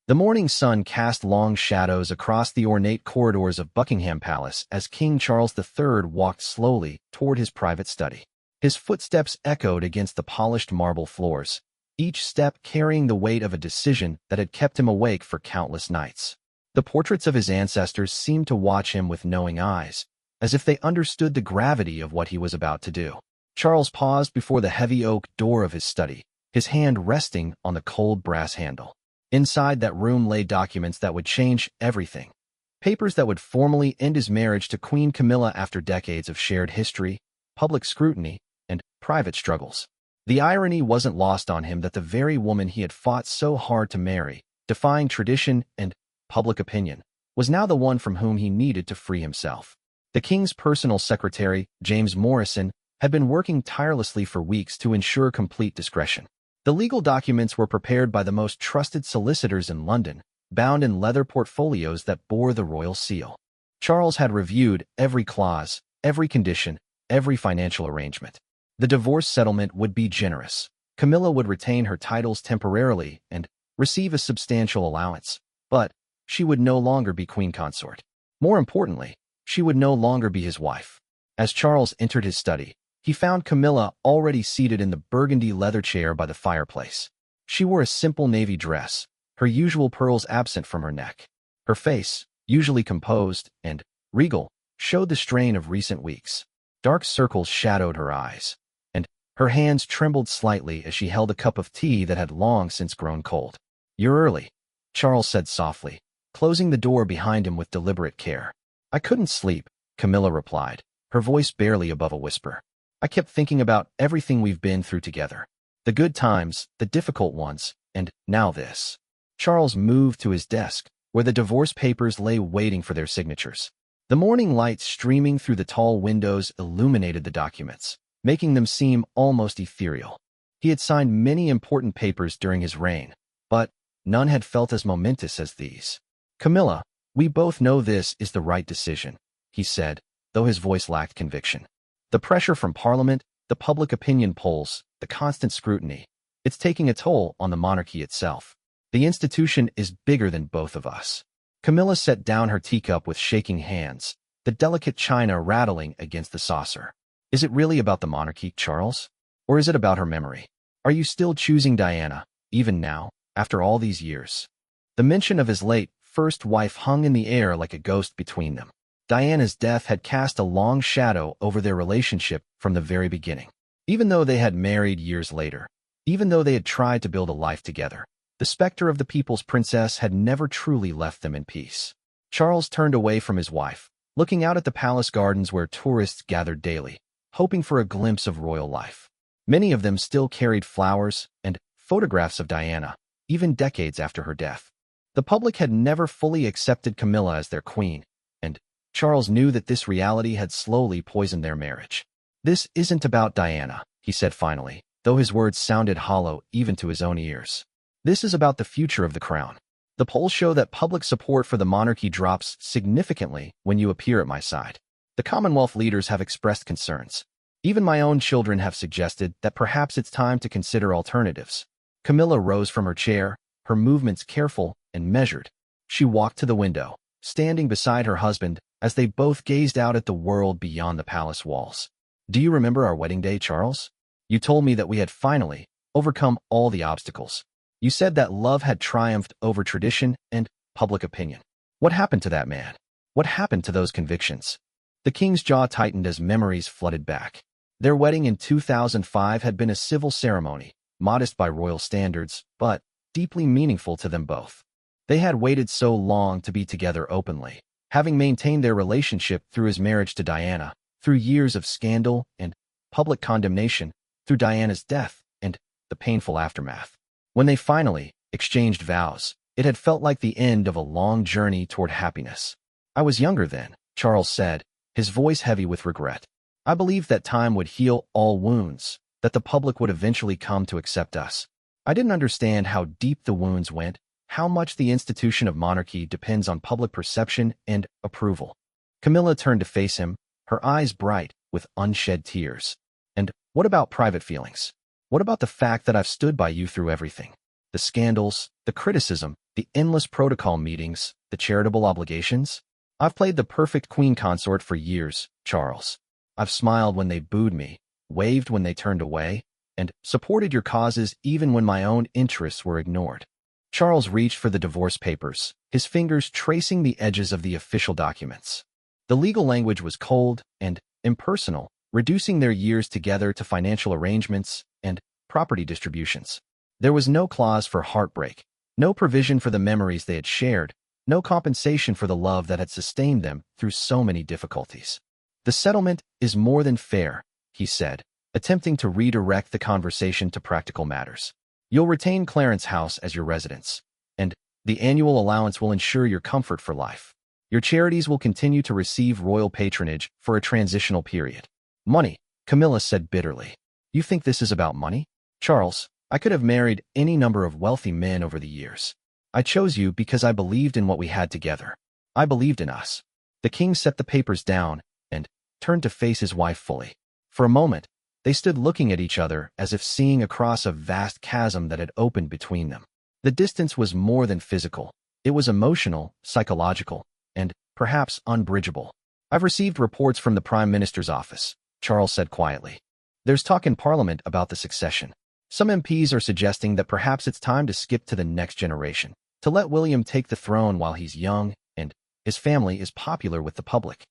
The morning sun cast long shadows across the ornate corridors of Buckingham Palace as King Charles III walked slowly toward his private study. His footsteps echoed against the polished marble floors, each step carrying the weight of a decision that had kept him awake for countless nights. The portraits of his ancestors seemed to watch him with knowing eyes, as if they understood the gravity of what he was about to do. Charles paused before the heavy oak door of his study, his hand resting on the cold brass handle. Inside that room lay documents that would change everything. Papers that would formally end his marriage to Queen Camilla after decades of shared history, public scrutiny, and private struggles. The irony wasn't lost on him that the very woman he had fought so hard to marry, defying tradition and public opinion, was now the one from whom he needed to free himself. The king's personal secretary, James Morrison, had been working tirelessly for weeks to ensure complete discretion. The legal documents were prepared by the most trusted solicitors in London, bound in leather portfolios that bore the royal seal. Charles had reviewed every clause, every condition, every financial arrangement. The divorce settlement would be generous. Camilla would retain her titles temporarily and receive a substantial allowance, but she would no longer be queen consort. More importantly, she would no longer be his wife. As Charles entered his study, he found Camilla already seated in the burgundy leather chair by the fireplace. She wore a simple navy dress, her usual pearls absent from her neck. Her face, usually composed and regal, showed the strain of recent weeks. Dark circles shadowed her eyes, and her hands trembled slightly as she held a cup of tea that had long since grown cold. "You're early," Charles said softly, closing the door behind him with deliberate care. "I couldn't sleep," Camilla replied, her voice barely above a whisper. "I kept thinking about everything we've been through together. The good times, the difficult ones, and now this." Charles moved to his desk, where the divorce papers lay waiting for their signatures. The morning light streaming through the tall windows illuminated the documents, making them seem almost ethereal. He had signed many important papers during his reign, but none had felt as momentous as these. "Camilla, we both know this is the right decision," he said, though his voice lacked conviction. "The pressure from Parliament, the public opinion polls, the constant scrutiny, it's taking a toll on the monarchy itself. The institution is bigger than both of us." Camilla set down her teacup with shaking hands, the delicate china rattling against the saucer. "Is it really about the monarchy, Charles? Or is it about her memory? Are you still choosing Diana, even now, after all these years?" The mention of his late first wife hung in the air like a ghost between them. Diana's death had cast a long shadow over their relationship from the very beginning. Even though they had married years later, even though they had tried to build a life together, the specter of the people's princess had never truly left them in peace. Charles turned away from his wife, looking out at the palace gardens where tourists gathered daily, hoping for a glimpse of royal life. Many of them still carried flowers and photographs of Diana, even decades after her death. The public had never fully accepted Camilla as their queen, and Charles knew that this reality had slowly poisoned their marriage. "This isn't about Diana," he said finally, though his words sounded hollow even to his own ears. "This is about the future of the crown. The polls show that public support for the monarchy drops significantly when you appear at my side. The Commonwealth leaders have expressed concerns. Even my own children have suggested that perhaps it's time to consider alternatives." Camilla rose from her chair, her movements careful and measured. She walked to the window, standing beside her husband as they both gazed out at the world beyond the palace walls. "Do you remember our wedding day, Charles? You told me that we had finally overcome all the obstacles. You said that love had triumphed over tradition and public opinion. What happened to that man? What happened to those convictions?" The king's jaw tightened as memories flooded back. Their wedding in 2005 had been a civil ceremony, modest by royal standards, but deeply meaningful to them both. They had waited so long to be together openly, having maintained their relationship through his marriage to Diana, through years of scandal and public condemnation, through Diana's death and the painful aftermath. When they finally exchanged vows, it had felt like the end of a long journey toward happiness. "I was younger then," Charles said, his voice heavy with regret. "I believed that time would heal all wounds, that the public would eventually come to accept us. I didn't understand how deep the wounds went, how much the institution of monarchy depends on public perception and approval." Camilla turned to face him, her eyes bright with unshed tears. "And what about private feelings? What about the fact that I've stood by you through everything? The scandals, the criticism, the endless protocol meetings, the charitable obligations. I've played the perfect queen consort for years, Charles. I've smiled when they booed me, waved when they turned away, and supported your causes even when my own interests were ignored. Charles reached for the divorce papers, his fingers tracing the edges of the official documents. The legal language was cold and impersonal, reducing their years together to financial arrangements and property distributions. There was no clause for heartbreak, no provision for the memories they had shared, no compensation for the love that had sustained them through so many difficulties. The settlement is more than fair, he said, attempting to redirect the conversation to practical matters. You'll retain Clarence House as your residence, and the annual allowance will ensure your comfort for life. Your charities will continue to receive royal patronage for a transitional period. Money, Camilla said bitterly. You think this is about money? Charles, I could have married any number of wealthy men over the years. I chose you because I believed in what we had together. I believed in us. The king set the papers down and turned to face his wife fully. For a moment, they stood looking at each other as if seeing across a vast chasm that had opened between them. The distance was more than physical. It was emotional, psychological, and perhaps unbridgeable. I've received reports from the Prime Minister's office, Charles said quietly. There's talk in Parliament about the succession. Some MPs are suggesting that perhaps it's time to skip to the next generation, to let William take the throne while he's young and his family is popular with the public.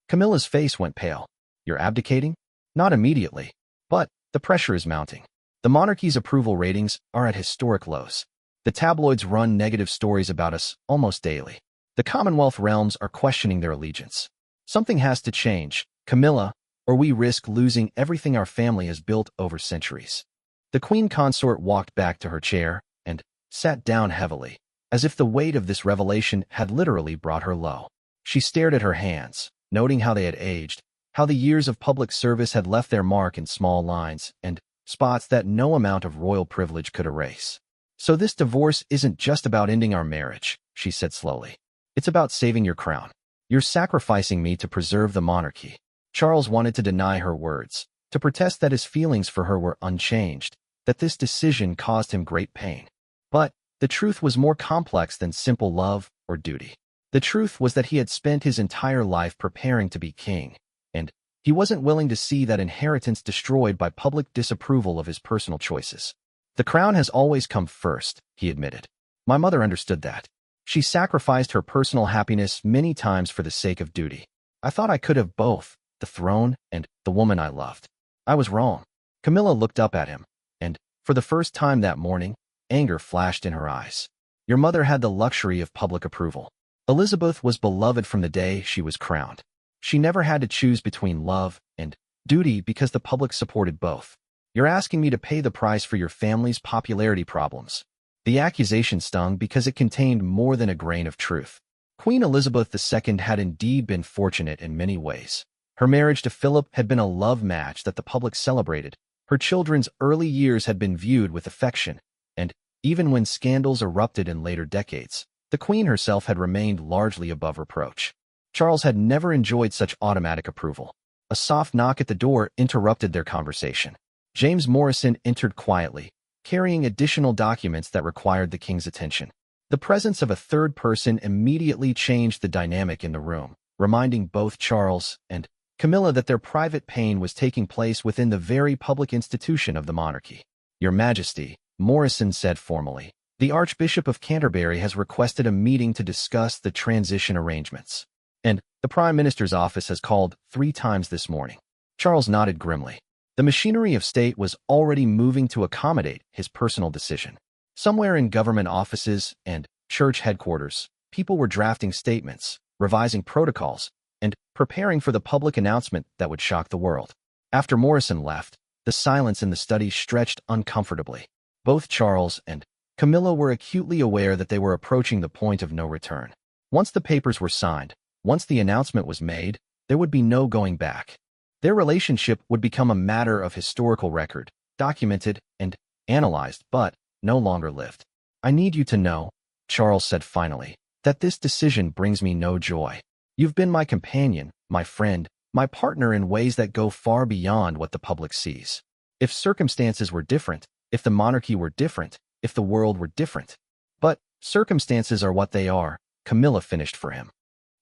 Camilla's face went pale. You're abdicating? Not immediately. But the pressure is mounting. The monarchy's approval ratings are at historic lows. The tabloids run negative stories about us almost daily. The Commonwealth realms are questioning their allegiance. Something has to change, Camilla, or we risk losing everything our family has built over centuries. The queen consort walked back to her chair and sat down heavily, as if the weight of this revelation had literally brought her low. She stared at her hands, noting how they had aged, how the years of public service had left their mark in small lines and spots that no amount of royal privilege could erase. So this divorce isn't just about ending our marriage, she said slowly. It's about saving your crown. You're sacrificing me to preserve the monarchy. Charles wanted to deny her words, to protest that his feelings for her were unchanged, that this decision caused him great pain. But the truth was more complex than simple love or duty. The truth was that he had spent his entire life preparing to be king, and he wasn't willing to see that inheritance destroyed by public disapproval of his personal choices. The crown has always come first, he admitted. My mother understood that. She sacrificed her personal happiness many times for the sake of duty. I thought I could have both, the throne and the woman I loved. I was wrong. Camilla looked up at him, and, for the first time that morning, anger flashed in her eyes. Your mother had the luxury of public approval. Elizabeth was beloved from the day she was crowned. She never had to choose between love and duty because the public supported both. You're asking me to pay the price for your family's popularity problems. The accusation stung because it contained more than a grain of truth. Queen Elizabeth II had indeed been fortunate in many ways. Her marriage to Philip had been a love match that the public celebrated. Her children's early years had been viewed with affection, and even when scandals erupted in later decades, the Queen herself had remained largely above reproach. Charles had never enjoyed such automatic approval. A soft knock at the door interrupted their conversation. James Morrison entered quietly, carrying additional documents that required the king's attention. The presence of a third person immediately changed the dynamic in the room, reminding both Charles and Camilla that their private pain was taking place within the very public institution of the monarchy. Your Majesty, Morrison said formally, the Archbishop of Canterbury has requested a meeting to discuss the transition arrangements. And the Prime Minister's office has called 3 times this morning. Charles nodded grimly. The machinery of state was already moving to accommodate his personal decision. Somewhere in government offices and church headquarters, people were drafting statements, revising protocols, and preparing for the public announcement that would shock the world. After Morrison left, the silence in the study stretched uncomfortably. Both Charles and Camilla were acutely aware that they were approaching the point of no return. Once the papers were signed, once the announcement was made, there would be no going back. Their relationship would become a matter of historical record, documented and analyzed, but no longer lived. I need you to know, Charles said finally, that this decision brings me no joy. You've been my companion, my friend, my partner in ways that go far beyond what the public sees. If circumstances were different, if the monarchy were different, if the world were different. But circumstances are what they are, Camilla finished for him.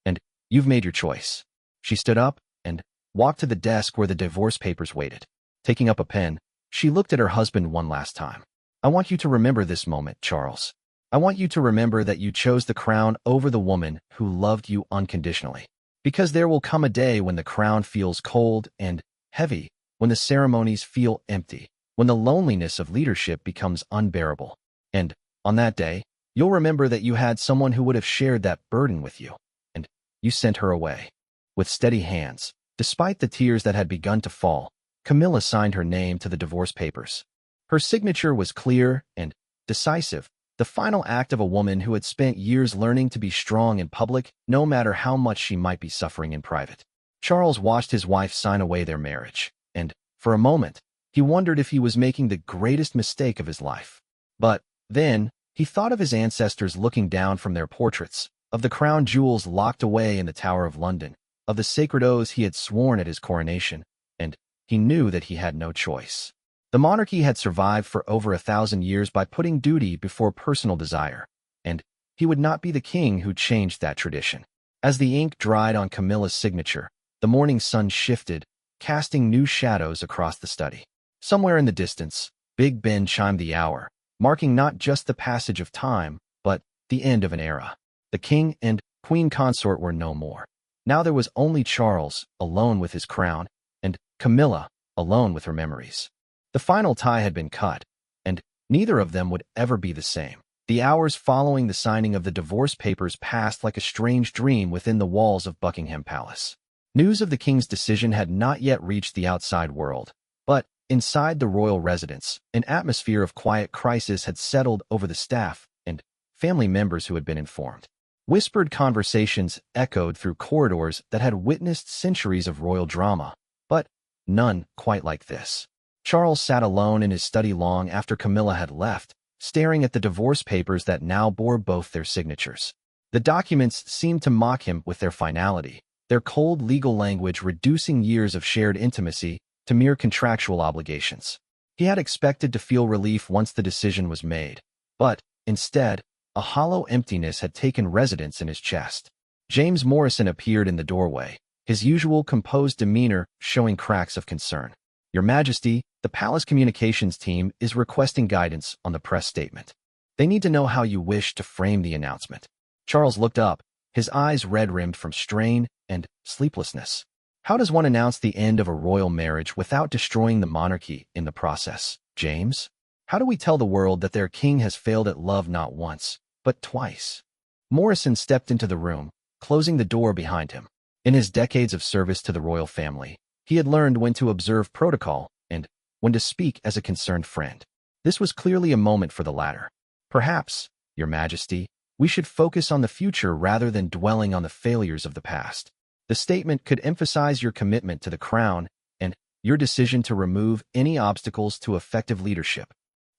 And you've made your choice. She stood up and walked to the desk where the divorce papers waited. Taking up a pen, she looked at her husband one last time. I want you to remember this moment, Charles. I want you to remember that you chose the crown over the woman who loved you unconditionally. Because there will come a day when the crown feels cold and heavy, when the ceremonies feel empty, when the loneliness of leadership becomes unbearable. And on that day, you'll remember that you had someone who would have shared that burden with you, and you sent her away. With steady hands, despite the tears that had begun to fall, Camilla signed her name to the divorce papers. Her signature was clear and decisive, the final act of a woman who had spent years learning to be strong in public, no matter how much she might be suffering in private. Charles watched his wife sign away their marriage, and, for a moment, he wondered if he was making the greatest mistake of his life. But then, he thought of his ancestors looking down from their portraits, of the crown jewels locked away in the Tower of London, of the sacred oaths he had sworn at his coronation, and he knew that he had no choice. The monarchy had survived for over 1,000 years by putting duty before personal desire, and he would not be the king who changed that tradition. As the ink dried on Camilla's signature, the morning sun shifted, casting new shadows across the study. Somewhere in the distance, Big Ben chimed the hour, marking not just the passage of time, but the end of an era. The king and queen consort were no more. Now there was only Charles, alone with his crown, and Camilla, alone with her memories. The final tie had been cut, and neither of them would ever be the same. The hours following the signing of the divorce papers passed like a strange dream within the walls of Buckingham Palace. News of the king's decision had not yet reached the outside world, but inside the royal residence, an atmosphere of quiet crisis had settled over the staff and family members who had been informed. Whispered conversations echoed through corridors that had witnessed centuries of royal drama, but none quite like this. Charles sat alone in his study long after Camilla had left, staring at the divorce papers that now bore both their signatures. The documents seemed to mock him with their finality, their cold legal language reducing years of shared intimacy to mere contractual obligations. He had expected to feel relief once the decision was made, but, instead, a hollow emptiness had taken residence in his chest. James Morrison appeared in the doorway, his usual composed demeanor showing cracks of concern. Your Majesty, the palace communications team is requesting guidance on the press statement. They need to know how you wish to frame the announcement. Charles looked up, his eyes red-rimmed from strain and sleeplessness. How does one announce the end of a royal marriage without destroying the monarchy in the process, James? How do we tell the world that their king has failed at love not once, but twice? Morrison stepped into the room, closing the door behind him. In his decades of service to the royal family, he had learned when to observe protocol and when to speak as a concerned friend. This was clearly a moment for the latter. Perhaps, Your Majesty, we should focus on the future rather than dwelling on the failures of the past. The statement could emphasize your commitment to the crown and your decision to remove any obstacles to effective leadership.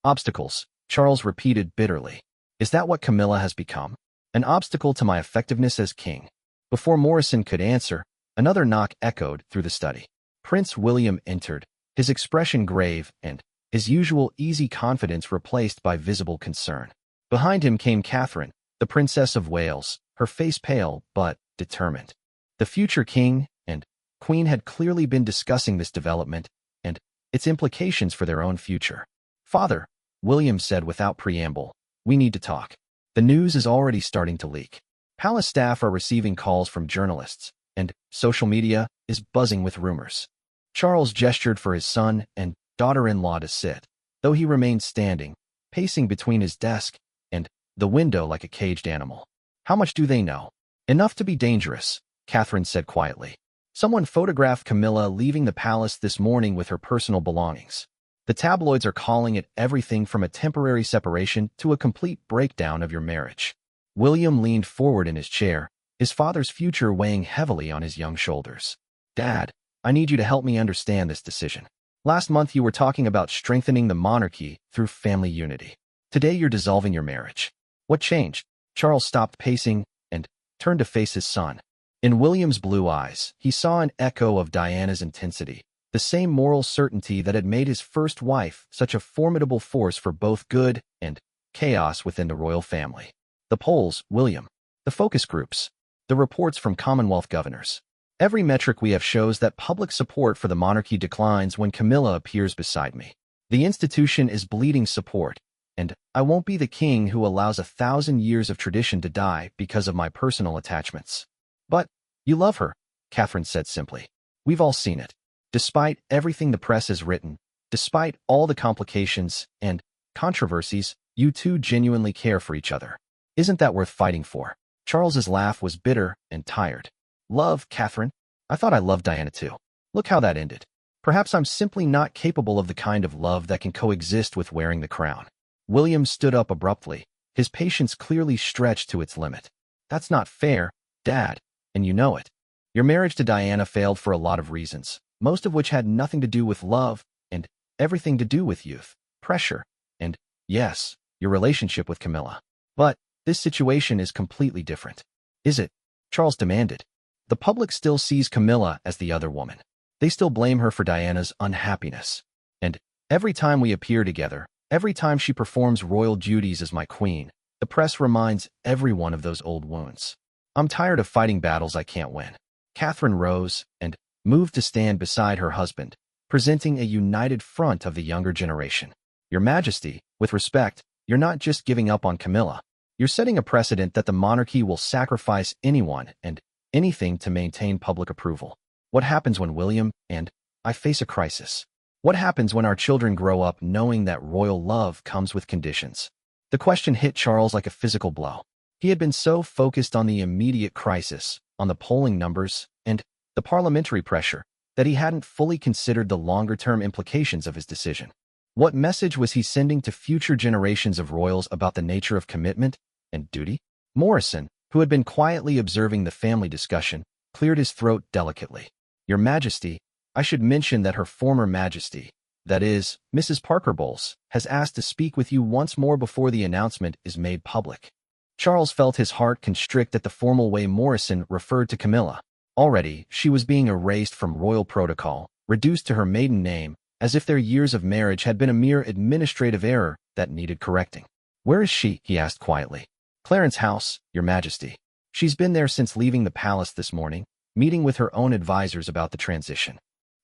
Obstacles, Charles repeated bitterly. Is that what Camilla has become? An obstacle to my effectiveness as king? Before Morrison could answer, another knock echoed through the study. Prince William entered, his expression grave and his usual easy confidence replaced by visible concern. Behind him came Catherine, the Princess of Wales, her face pale but determined. The future king and queen had clearly been discussing this development and its implications for their own future. Father, William said without preamble, we need to talk. The news is already starting to leak. Palace staff are receiving calls from journalists, and social media is buzzing with rumors. Charles gestured for his son and daughter-in-law to sit, though he remained standing, pacing between his desk and the window like a caged animal. How much do they know? Enough to be dangerous, Catherine said quietly. Someone photographed Camilla leaving the palace this morning with her personal belongings. The tabloids are calling it everything from a temporary separation to a complete breakdown of your marriage. William leaned forward in his chair, his father's future weighing heavily on his young shoulders. Dad, I need you to help me understand this decision. Last month you were talking about strengthening the monarchy through family unity. Today you're dissolving your marriage. What changed? Charles stopped pacing and turned to face his son. In William's blue eyes, he saw an echo of Diana's intensity, the same moral certainty that had made his first wife such a formidable force for both good and chaos within the royal family. The polls, William. The focus groups. The reports from Commonwealth governors. Every metric we have shows that public support for the monarchy declines when Camilla appears beside me. The institution is bleeding support, and I won't be the king who allows 1,000 years of tradition to die because of my personal attachments. But you love her, Catherine said simply. We've all seen it. Despite everything the press has written, despite all the complications and controversies, you two genuinely care for each other. Isn't that worth fighting for? Charles's laugh was bitter and tired. Love, Catherine? I thought I loved Diana too. Look how that ended. Perhaps I'm simply not capable of the kind of love that can coexist with wearing the crown. William stood up abruptly, his patience clearly stretched to its limit. That's not fair, Dad, and you know it. Your marriage to Diana failed for a lot of reasons, most of which had nothing to do with love and everything to do with youth, pressure, and, yes, your relationship with Camilla. But this situation is completely different. Is it? Charles demanded. The public still sees Camilla as the other woman. They still blame her for Diana's unhappiness. And every time we appear together, every time she performs royal duties as my queen, the press reminds everyone of those old wounds. I'm tired of fighting battles I can't win. Catherine rose and moved to stand beside her husband, presenting a united front of the younger generation. Your Majesty, with respect, you're not just giving up on Camilla. You're setting a precedent that the monarchy will sacrifice anyone and anything to maintain public approval. What happens when William and I face a crisis? What happens when our children grow up knowing that royal love comes with conditions? The question hit Charles like a physical blow. He had been so focused on the immediate crisis, on the polling numbers, and the parliamentary pressure, that he hadn't fully considered the longer-term implications of his decision. What message was he sending to future generations of royals about the nature of commitment and duty? Morrison, who had been quietly observing the family discussion, cleared his throat delicately. Your Majesty, I should mention that Her Former Majesty, that is, Mrs. Parker Bowles, has asked to speak with you once more before the announcement is made public. Charles felt his heart constrict at the formal way Morrison referred to Camilla. Already, she was being erased from royal protocol, reduced to her maiden name, as if their years of marriage had been a mere administrative error that needed correcting. Where is she? He asked quietly. Clarence House, Your Majesty. She's been there since leaving the palace this morning, meeting with her own advisors about the transition.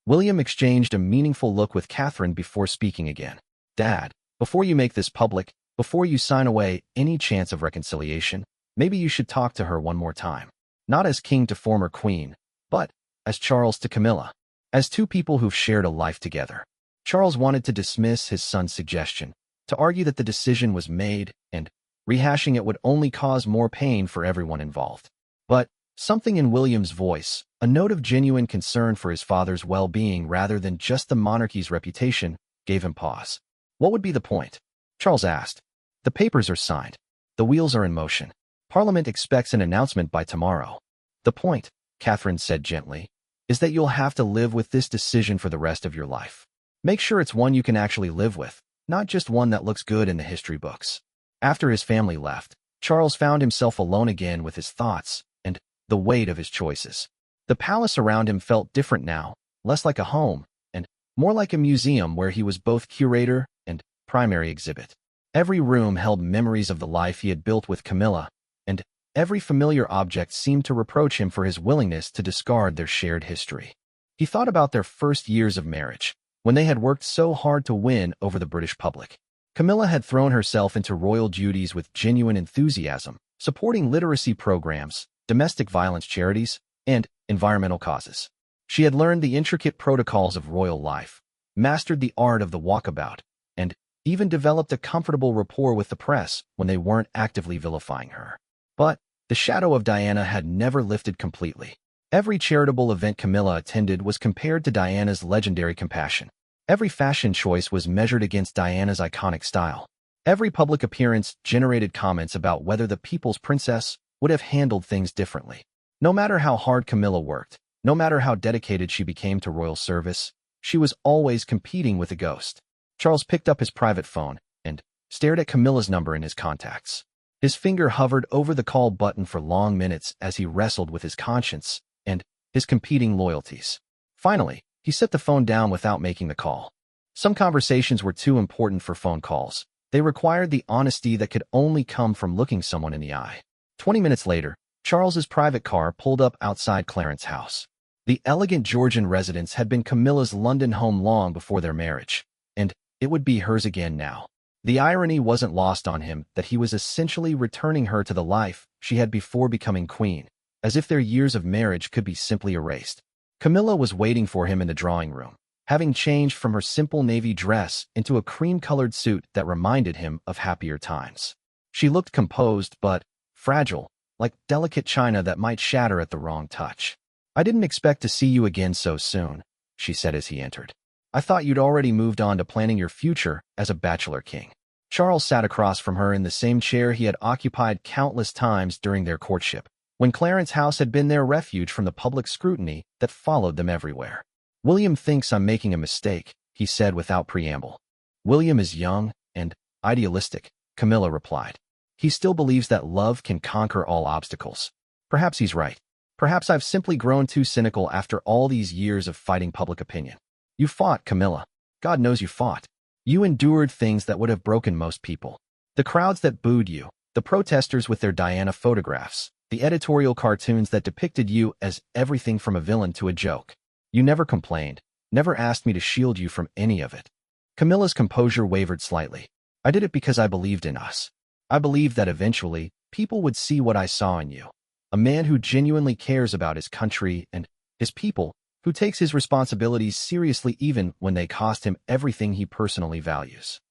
William exchanged a meaningful look with Catherine before speaking again. Dad, before you make this public, before you sign away any chance of reconciliation, maybe you should talk to her one more time. Not as king to former queen, but as Charles to Camilla. As two people who've shared a life together. Charles wanted to dismiss his son's suggestion, to argue that the decision was made, and rehashing it would only cause more pain for everyone involved. But something in William's voice, a note of genuine concern for his father's well-being rather than just the monarchy's reputation, gave him pause. What would be the point? Charles asked. The papers are signed. The wheels are in motion. Parliament expects an announcement by tomorrow. The point, Catherine said gently, is that you'll have to live with this decision for the rest of your life. Make sure it's one you can actually live with, not just one that looks good in the history books. After his family left, Charles found himself alone again with his thoughts and the weight of his choices. The palace around him felt different now, less like a home, and more like a museum where he was both curator and primary exhibit. Every room held memories of the life he had built with Camilla, and every familiar object seemed to reproach him for his willingness to discard their shared history. He thought about their first years of marriage, when they had worked so hard to win over the British public. Camilla had thrown herself into royal duties with genuine enthusiasm, supporting literacy programs, domestic violence charities, and environmental causes. She had learned the intricate protocols of royal life, mastered the art of the walkabout, and even developed a comfortable rapport with the press when they weren't actively vilifying her. But the shadow of Diana had never lifted completely. Every charitable event Camilla attended was compared to Diana's legendary compassion. Every fashion choice was measured against Diana's iconic style. Every public appearance generated comments about whether the people's princess would have handled things differently. No matter how hard Camilla worked, no matter how dedicated she became to royal service, she was always competing with a ghost. Charles picked up his private phone and stared at Camilla's number in his contacts. His finger hovered over the call button for long minutes as he wrestled with his conscience and his competing loyalties. Finally, he set the phone down without making the call. Some conversations were too important for phone calls. They required the honesty that could only come from looking someone in the eye. 20 minutes later, Charles's private car pulled up outside Clarence's house. The elegant Georgian residence had been Camilla's London home long before their marriage, and it would be hers again now. The irony wasn't lost on him that he was essentially returning her to the life she had before becoming queen, as if their years of marriage could be simply erased. Camilla was waiting for him in the drawing room, having changed from her simple navy dress into a cream-colored suit that reminded him of happier times. She looked composed but fragile, like delicate china that might shatter at the wrong touch. "I didn't expect to see you again so soon," she said as he entered. "I thought you'd already moved on to planning your future as a bachelor king." Charles sat across from her in the same chair he had occupied countless times during their courtship, when Clarence's house had been their refuge from the public scrutiny that followed them everywhere. "William thinks I'm making a mistake," he said without preamble. "William is young and idealistic," Camilla replied. "He still believes that love can conquer all obstacles. Perhaps he's right. Perhaps I've simply grown too cynical after all these years of fighting public opinion." "You fought, Camilla. God knows you fought. You endured things that would have broken most people. The crowds that booed you, the protesters with their Diana photographs, the editorial cartoons that depicted you as everything from a villain to a joke. You never complained, never asked me to shield you from any of it." Camilla's composure wavered slightly. "I did it because I believed in us. I believed that eventually, people would see what I saw in you. A man who genuinely cares about his country and his people, who takes his responsibilities seriously even when they cost him everything he personally values."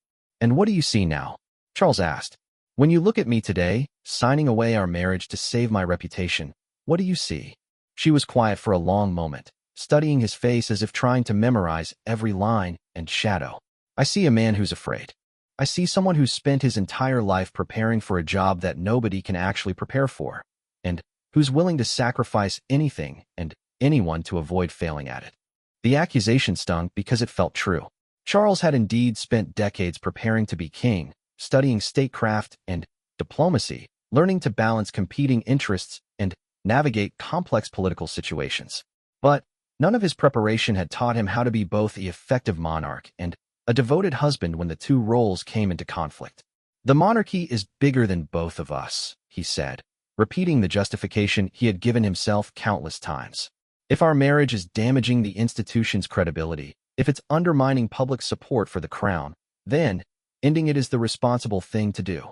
"And what do you see now?" Charles asked. "When you look at me today, signing away our marriage to save my reputation, what do you see?" She was quiet for a long moment, studying his face as if trying to memorize every line and shadow. "I see a man who's afraid. I see someone who's spent his entire life preparing for a job that nobody can actually prepare for, and who's willing to sacrifice anything and anyone to avoid failing at it." The accusation stung because it felt true. Charles had indeed spent decades preparing to be king, studying statecraft and diplomacy, learning to balance competing interests and navigate complex political situations. But none of his preparation had taught him how to be both the effective monarch and a devoted husband when the two roles came into conflict. "The monarchy is bigger than both of us," he said, repeating the justification he had given himself countless times. "If our marriage is damaging the institution's credibility, if it's undermining public support for the crown, then ending it is the responsible thing to do."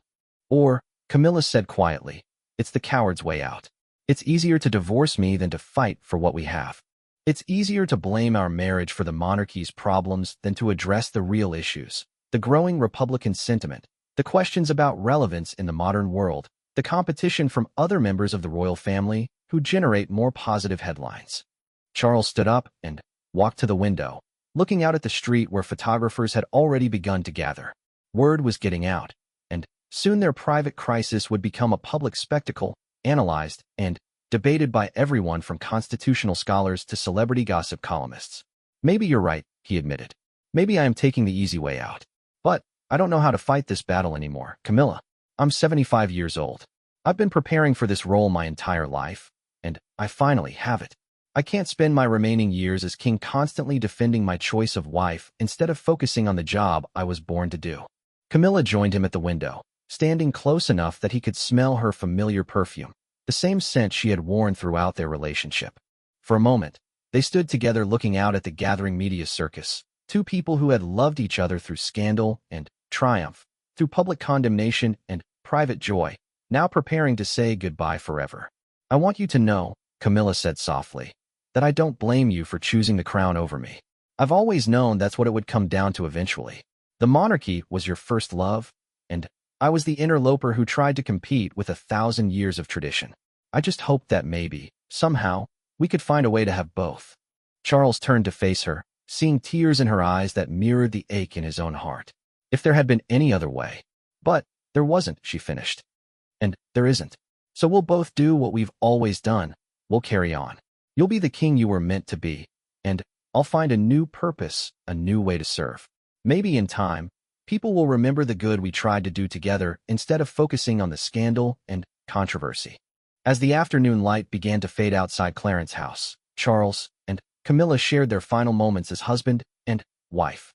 "Or," Camilla said quietly, "it's the coward's way out. It's easier to divorce me than to fight for what we have. It's easier to blame our marriage for the monarchy's problems than to address the real issues, the growing Republican sentiment, the questions about relevance in the modern world, the competition from other members of the royal family who generate more positive headlines." Charles stood up and walked to the window, looking out at the street where photographers had already begun to gather. Word was getting out, and soon their private crisis would become a public spectacle, analyzed and debated by everyone from constitutional scholars to celebrity gossip columnists. "Maybe you're right," he admitted. "Maybe I am taking the easy way out. But I don't know how to fight this battle anymore, Camilla. I'm 75 years old. I've been preparing for this role my entire life, and I finally have it. I can't spend my remaining years as king constantly defending my choice of wife instead of focusing on the job I was born to do." Camilla joined him at the window, standing close enough that he could smell her familiar perfume, the same scent she had worn throughout their relationship. For a moment, they stood together looking out at the gathering media circus, two people who had loved each other through scandal and triumph, through public condemnation and private joy, now preparing to say goodbye forever. "I want you to know," Camilla said softly, "that I don't blame you for choosing the crown over me. I've always known that's what it would come down to eventually. The monarchy was your first love, and I was the interloper who tried to compete with 1,000 years of tradition. I just hoped that maybe, somehow, we could find a way to have both." Charles turned to face her, seeing tears in her eyes that mirrored the ache in his own heart. "If there had been any other way." "But there wasn't," she finished. "And there isn't. So we'll both do what we've always done. We'll carry on. You'll be the king you were meant to be, and I'll find a new purpose, a new way to serve. Maybe in time, people will remember the good we tried to do together instead of focusing on the scandal and controversy." As the afternoon light began to fade outside Clarence's house, Charles and Camilla shared their final moments as husband and wife.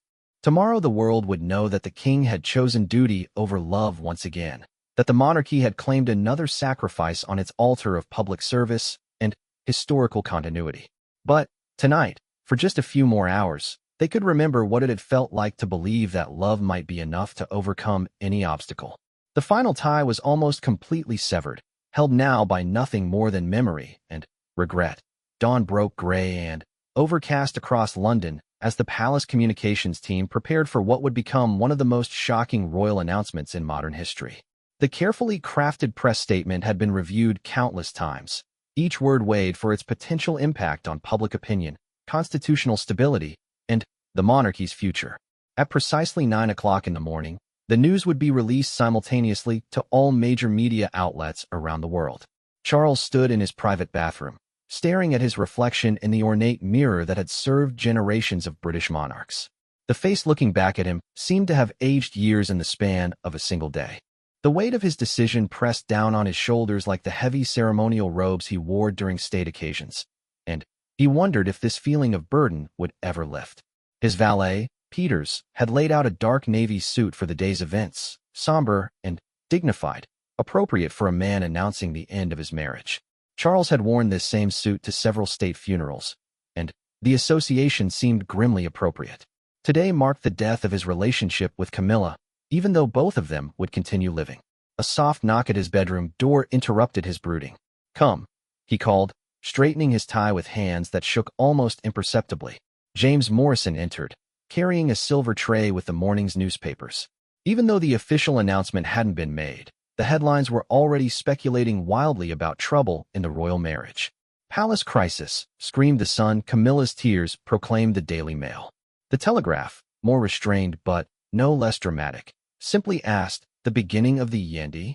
Tomorrow the world would know that the king had chosen duty over love once again, that the monarchy had claimed another sacrifice on its altar of public service and historical continuity. But tonight, for just a few more hours, they could remember what it had felt like to believe that love might be enough to overcome any obstacle. The final tie was almost completely severed, held now by nothing more than memory and regret. Dawn broke gray and overcast across London as the palace communications team prepared for what would become one of the most shocking royal announcements in modern history. The carefully crafted press statement had been reviewed countless times, each word weighed for its potential impact on public opinion, constitutional stability, and the monarchy's future. At precisely 9 o'clock in the morning, the news would be released simultaneously to all major media outlets around the world. Charles stood in his private bathroom, staring at his reflection in the ornate mirror that had served generations of British monarchs. The face looking back at him seemed to have aged years in the span of a single day. The weight of his decision pressed down on his shoulders like the heavy ceremonial robes he wore during state occasions, and he wondered if this feeling of burden would ever lift. His valet, Peters, had laid out a dark navy suit for the day's events, somber and dignified, appropriate for a man announcing the end of his marriage. Charles had worn this same suit to several state funerals, and the association seemed grimly appropriate. Today marked the death of his relationship with Camilla, even though both of them would continue living. A soft knock at his bedroom door interrupted his brooding. "Come," he called, straightening his tie with hands that shook almost imperceptibly. James Morrison entered, carrying a silver tray with the morning's newspapers. Even though the official announcement hadn't been made, the headlines were already speculating wildly about trouble in the royal marriage. "Palace crisis," screamed the Sun. Camilla's tears proclaimed the Daily Mail. The Telegraph, more restrained but no less dramatic, simply asked, "The beginning of the Yendi?"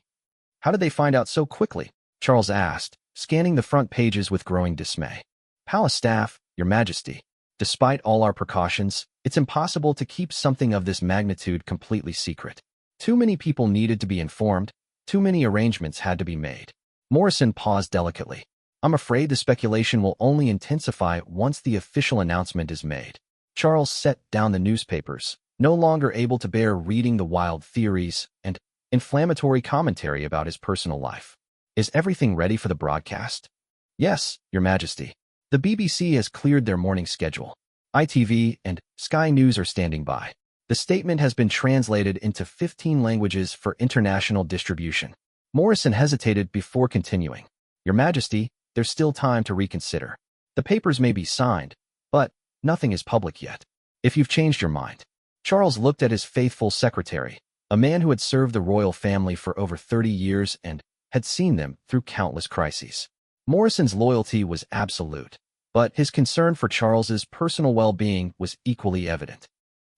"How did they find out so quickly?" Charles asked, scanning the front pages with growing dismay. "Palace staff, Your Majesty. Despite all our precautions, it's impossible to keep something of this magnitude completely secret. Too many people needed to be informed, too many arrangements had to be made." Morrison paused delicately. "I'm afraid the speculation will only intensify once the official announcement is made." Charles set down the newspapers, no longer able to bear reading the wild theories and inflammatory commentary about his personal life. "Is everything ready for the broadcast?" "Yes, Your Majesty. The BBC has cleared their morning schedule. ITV and Sky News are standing by. The statement has been translated into 15 languages for international distribution." Morrison hesitated before continuing. "Your Majesty, there's still time to reconsider. The papers may be signed, but nothing is public yet. If you've changed your mind." Charles looked at his faithful secretary, a man who had served the royal family for over 30 years and had seen them through countless crises. Morrison's loyalty was absolute, but his concern for Charles's personal well-being was equally evident.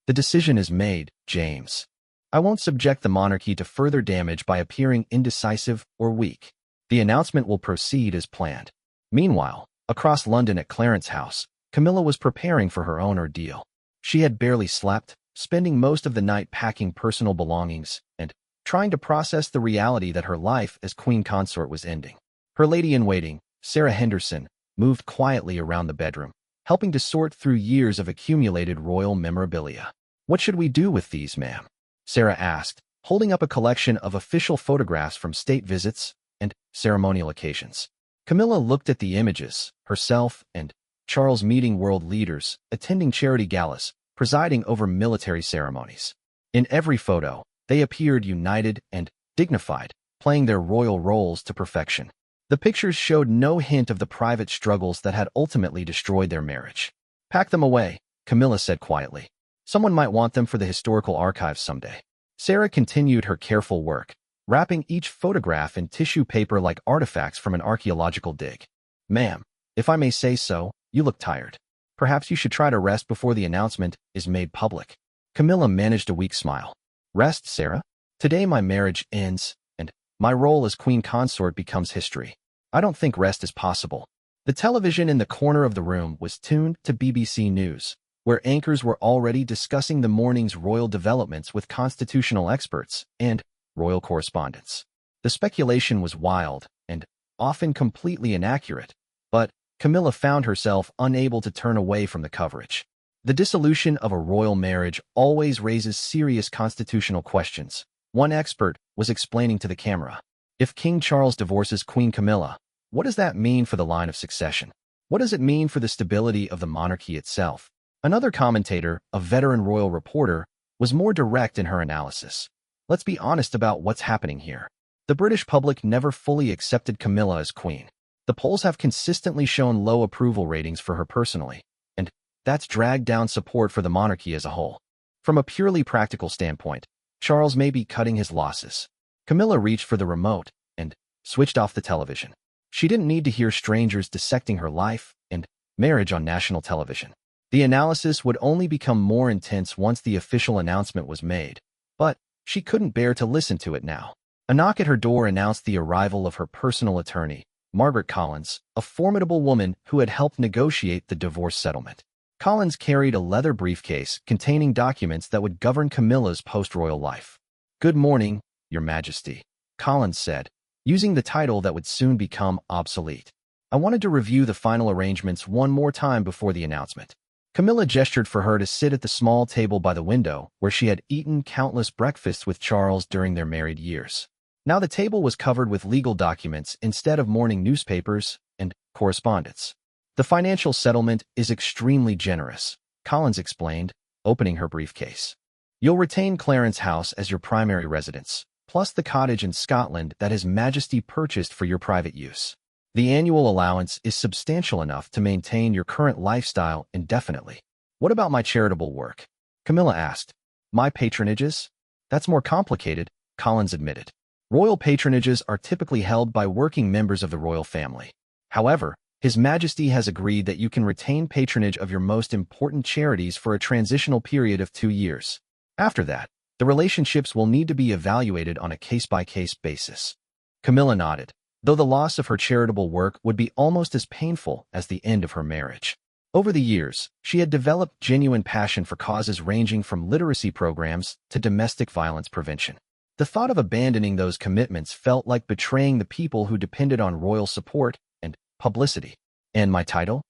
"The decision is made, James. I won't subject the monarchy to further damage by appearing indecisive or weak. The announcement will proceed as planned." Meanwhile, across London at Clarence House, Camilla was preparing for her own ordeal. She had barely slept, spending most of the night packing personal belongings and trying to process the reality that her life as queen consort was ending. Her lady-in-waiting, Sarah Henderson, moved quietly around the bedroom, helping to sort through years of accumulated royal memorabilia. "What should we do with these, ma'am?" Sarah asked, holding up a collection of official photographs from state visits and ceremonial occasions. Camilla looked at the images, herself and Charles meeting world leaders, attending charity galas, presiding over military ceremonies. In every photo, they appeared united and dignified, playing their royal roles to perfection. The pictures showed no hint of the private struggles that had ultimately destroyed their marriage. "Pack them away," Camilla said quietly. "Someone might want them for the historical archives someday." Sarah continued her careful work, wrapping each photograph in tissue paper like artifacts from an archaeological dig. "Ma'am, if I may say so, you look tired. Perhaps you should try to rest before the announcement is made public." Camilla managed a weak smile. "Rest, Sarah? Today my marriage ends, and my role as queen consort becomes history. I don't think rest is possible." The television in the corner of the room was tuned to BBC News, where anchors were already discussing the morning's royal developments with constitutional experts and royal correspondents. The speculation was wild and often completely inaccurate, but Camilla found herself unable to turn away from the coverage. The dissolution of a royal marriage always raises serious constitutional questions. One expert was explaining to the camera. If King Charles divorces Queen Camilla, what does that mean for the line of succession? What does it mean for the stability of the monarchy itself? Another commentator, a veteran royal reporter, was more direct in her analysis. Let's be honest about what's happening here. The British public never fully accepted Camilla as queen. The polls have consistently shown low approval ratings for her personally, and that's dragged down support for the monarchy as a whole. From a purely practical standpoint, Charles may be cutting his losses. Camilla reached for the remote and switched off the television. She didn't need to hear strangers dissecting her life and marriage on national television. The analysis would only become more intense once the official announcement was made, but she couldn't bear to listen to it now. A knock at her door announced the arrival of her personal attorney, Margaret Collins, a formidable woman who had helped negotiate the divorce settlement. Collins carried a leather briefcase containing documents that would govern Camilla's post-royal life. "Good morning, Your Majesty," Collins said, using the title that would soon become obsolete. "I wanted to review the final arrangements one more time before the announcement." Camilla gestured for her to sit at the small table by the window where she had eaten countless breakfasts with Charles during their married years. Now the table was covered with legal documents instead of morning newspapers and correspondence. "The financial settlement is extremely generous," Collins explained, opening her briefcase. "You'll retain Clarence House as your primary residence, plus the cottage in Scotland that His Majesty purchased for your private use. The annual allowance is substantial enough to maintain your current lifestyle indefinitely." "What about my charitable work?" Camilla asked. "My patronages?" "That's more complicated," Collins admitted. "Royal patronages are typically held by working members of the royal family. However, His Majesty has agreed that you can retain patronage of your most important charities for a transitional period of 2 years. After that, the relationships will need to be evaluated on a case-by-case basis." Camilla nodded, though the loss of her charitable work would be almost as painful as the end of her marriage. Over the years, she had developed genuine passion for causes ranging from literacy programs to domestic violence prevention. The thought of abandoning those commitments felt like betraying the people who depended on royal support and publicity. "And my title?"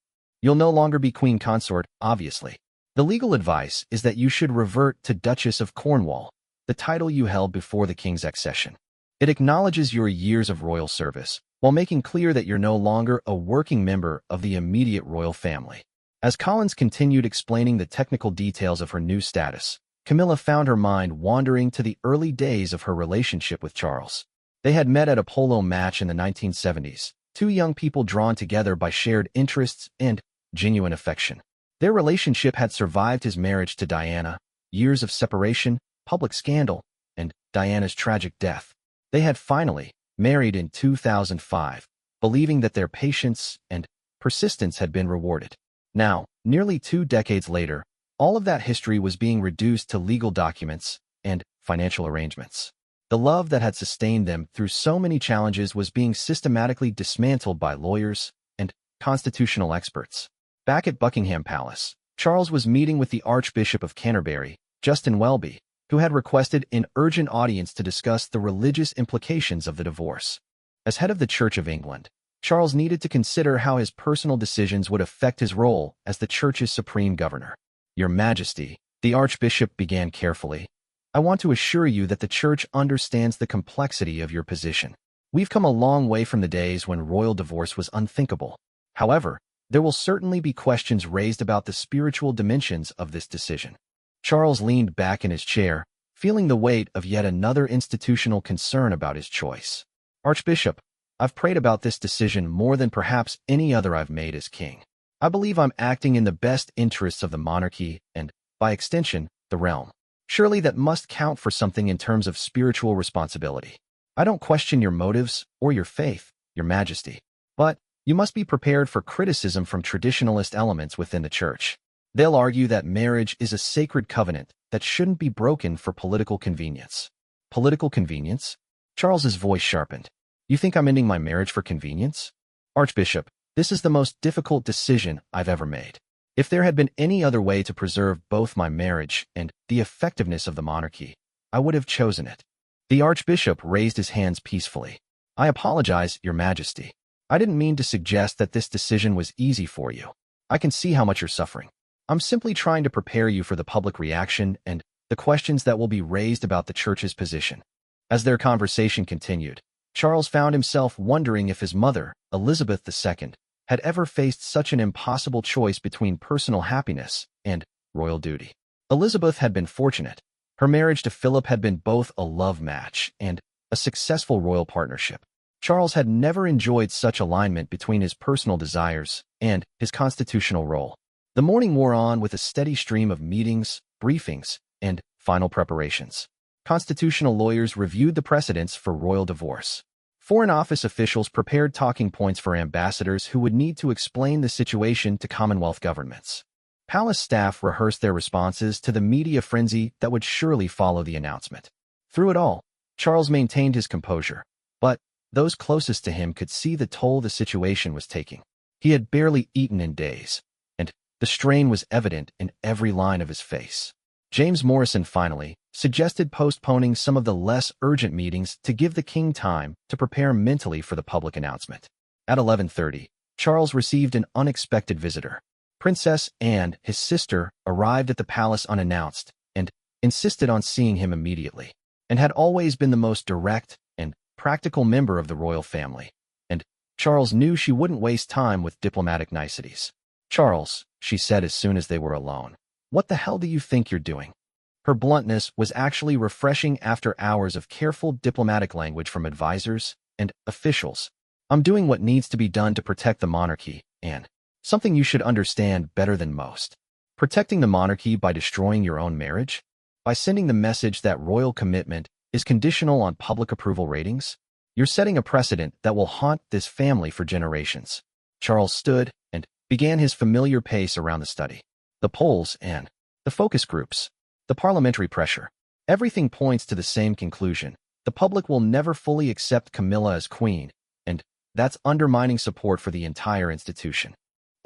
"You'll no longer be Queen Consort, obviously. The legal advice is that you should revert to Duchess of Cornwall, the title you held before the king's accession. It acknowledges your years of royal service, while making clear that you're no longer a working member of the immediate royal family." As Collins continued explaining the technical details of her new status, Camilla found her mind wandering to the early days of her relationship with Charles. They had met at a polo match in the 1970s, two young people drawn together by shared interests and genuine affection. Their relationship had survived his marriage to Diana, years of separation, public scandal, and Diana's tragic death. They had finally married in 2005, believing that their patience and persistence had been rewarded. Now, nearly 2 decades later, all of that history was being reduced to legal documents and financial arrangements. The love that had sustained them through so many challenges was being systematically dismantled by lawyers and constitutional experts. Back at Buckingham Palace, Charles was meeting with the Archbishop of Canterbury, Justin Welby, who had requested an urgent audience to discuss the religious implications of the divorce. As head of the Church of England, Charles needed to consider how his personal decisions would affect his role as the Church's supreme governor. "Your Majesty," the Archbishop began carefully, "I want to assure you that the Church understands the complexity of your position. We've come a long way from the days when royal divorce was unthinkable. However, there will certainly be questions raised about the spiritual dimensions of this decision." Charles leaned back in his chair, feeling the weight of yet another institutional concern about his choice. "Archbishop, I've prayed about this decision more than perhaps any other I've made as king. I believe I'm acting in the best interests of the monarchy and, by extension, the realm. Surely that must count for something in terms of spiritual responsibility. I don't question your motives or your faith, Your Majesty, but you must be prepared for criticism from traditionalist elements within the Church. They'll argue that marriage is a sacred covenant that shouldn't be broken for political convenience." "Political convenience?" Charles's voice sharpened. "You think I'm ending my marriage for convenience?" "Archbishop, this is the most difficult decision I've ever made. If there had been any other way to preserve both my marriage and the effectiveness of the monarchy, I would have chosen it." The Archbishop raised his hands peacefully. "I apologize, Your Majesty. I didn't mean to suggest that this decision was easy for you. I can see how much you're suffering. I'm simply trying to prepare you for the public reaction and the questions that will be raised about the church's position." As their conversation continued, Charles found himself wondering if his mother, Elizabeth II, had ever faced such an impossible choice between personal happiness and royal duty. Elizabeth had been fortunate. Her marriage to Philip had been both a love match and a successful royal partnership. Charles had never enjoyed such alignment between his personal desires and his constitutional role. The morning wore on with a steady stream of meetings, briefings, and final preparations. Constitutional lawyers reviewed the precedents for royal divorce. Foreign Office officials prepared talking points for ambassadors who would need to explain the situation to Commonwealth governments. Palace staff rehearsed their responses to the media frenzy that would surely follow the announcement. Through it all, Charles maintained his composure, but those closest to him could see the toll the situation was taking. He had barely eaten in days, and the strain was evident in every line of his face. James Morrison finally suggested postponing some of the less urgent meetings to give the king time to prepare mentally for the public announcement. At 11:30, Charles received an unexpected visitor. Princess Anne, his sister, arrived at the palace unannounced and insisted on seeing him immediately, and had always been the most direct and practical member of the royal family, and Charles knew she wouldn't waste time with diplomatic niceties. "Charles," she said as soon as they were alone, "what the hell do you think you're doing?" Her bluntness was actually refreshing after hours of careful diplomatic language from advisors and officials. "I'm doing what needs to be done to protect the monarchy, Anne. Something you should understand better than most. Protecting the monarchy by destroying your own marriage? By sending the message that royal commitment is conditional on public approval ratings? You're setting a precedent that will haunt this family for generations." Charles stood and began his familiar pace around the study. The polls and the focus groups, the parliamentary pressure. Everything points to the same conclusion. The public will never fully accept Camilla as queen, and that's undermining support for the entire institution.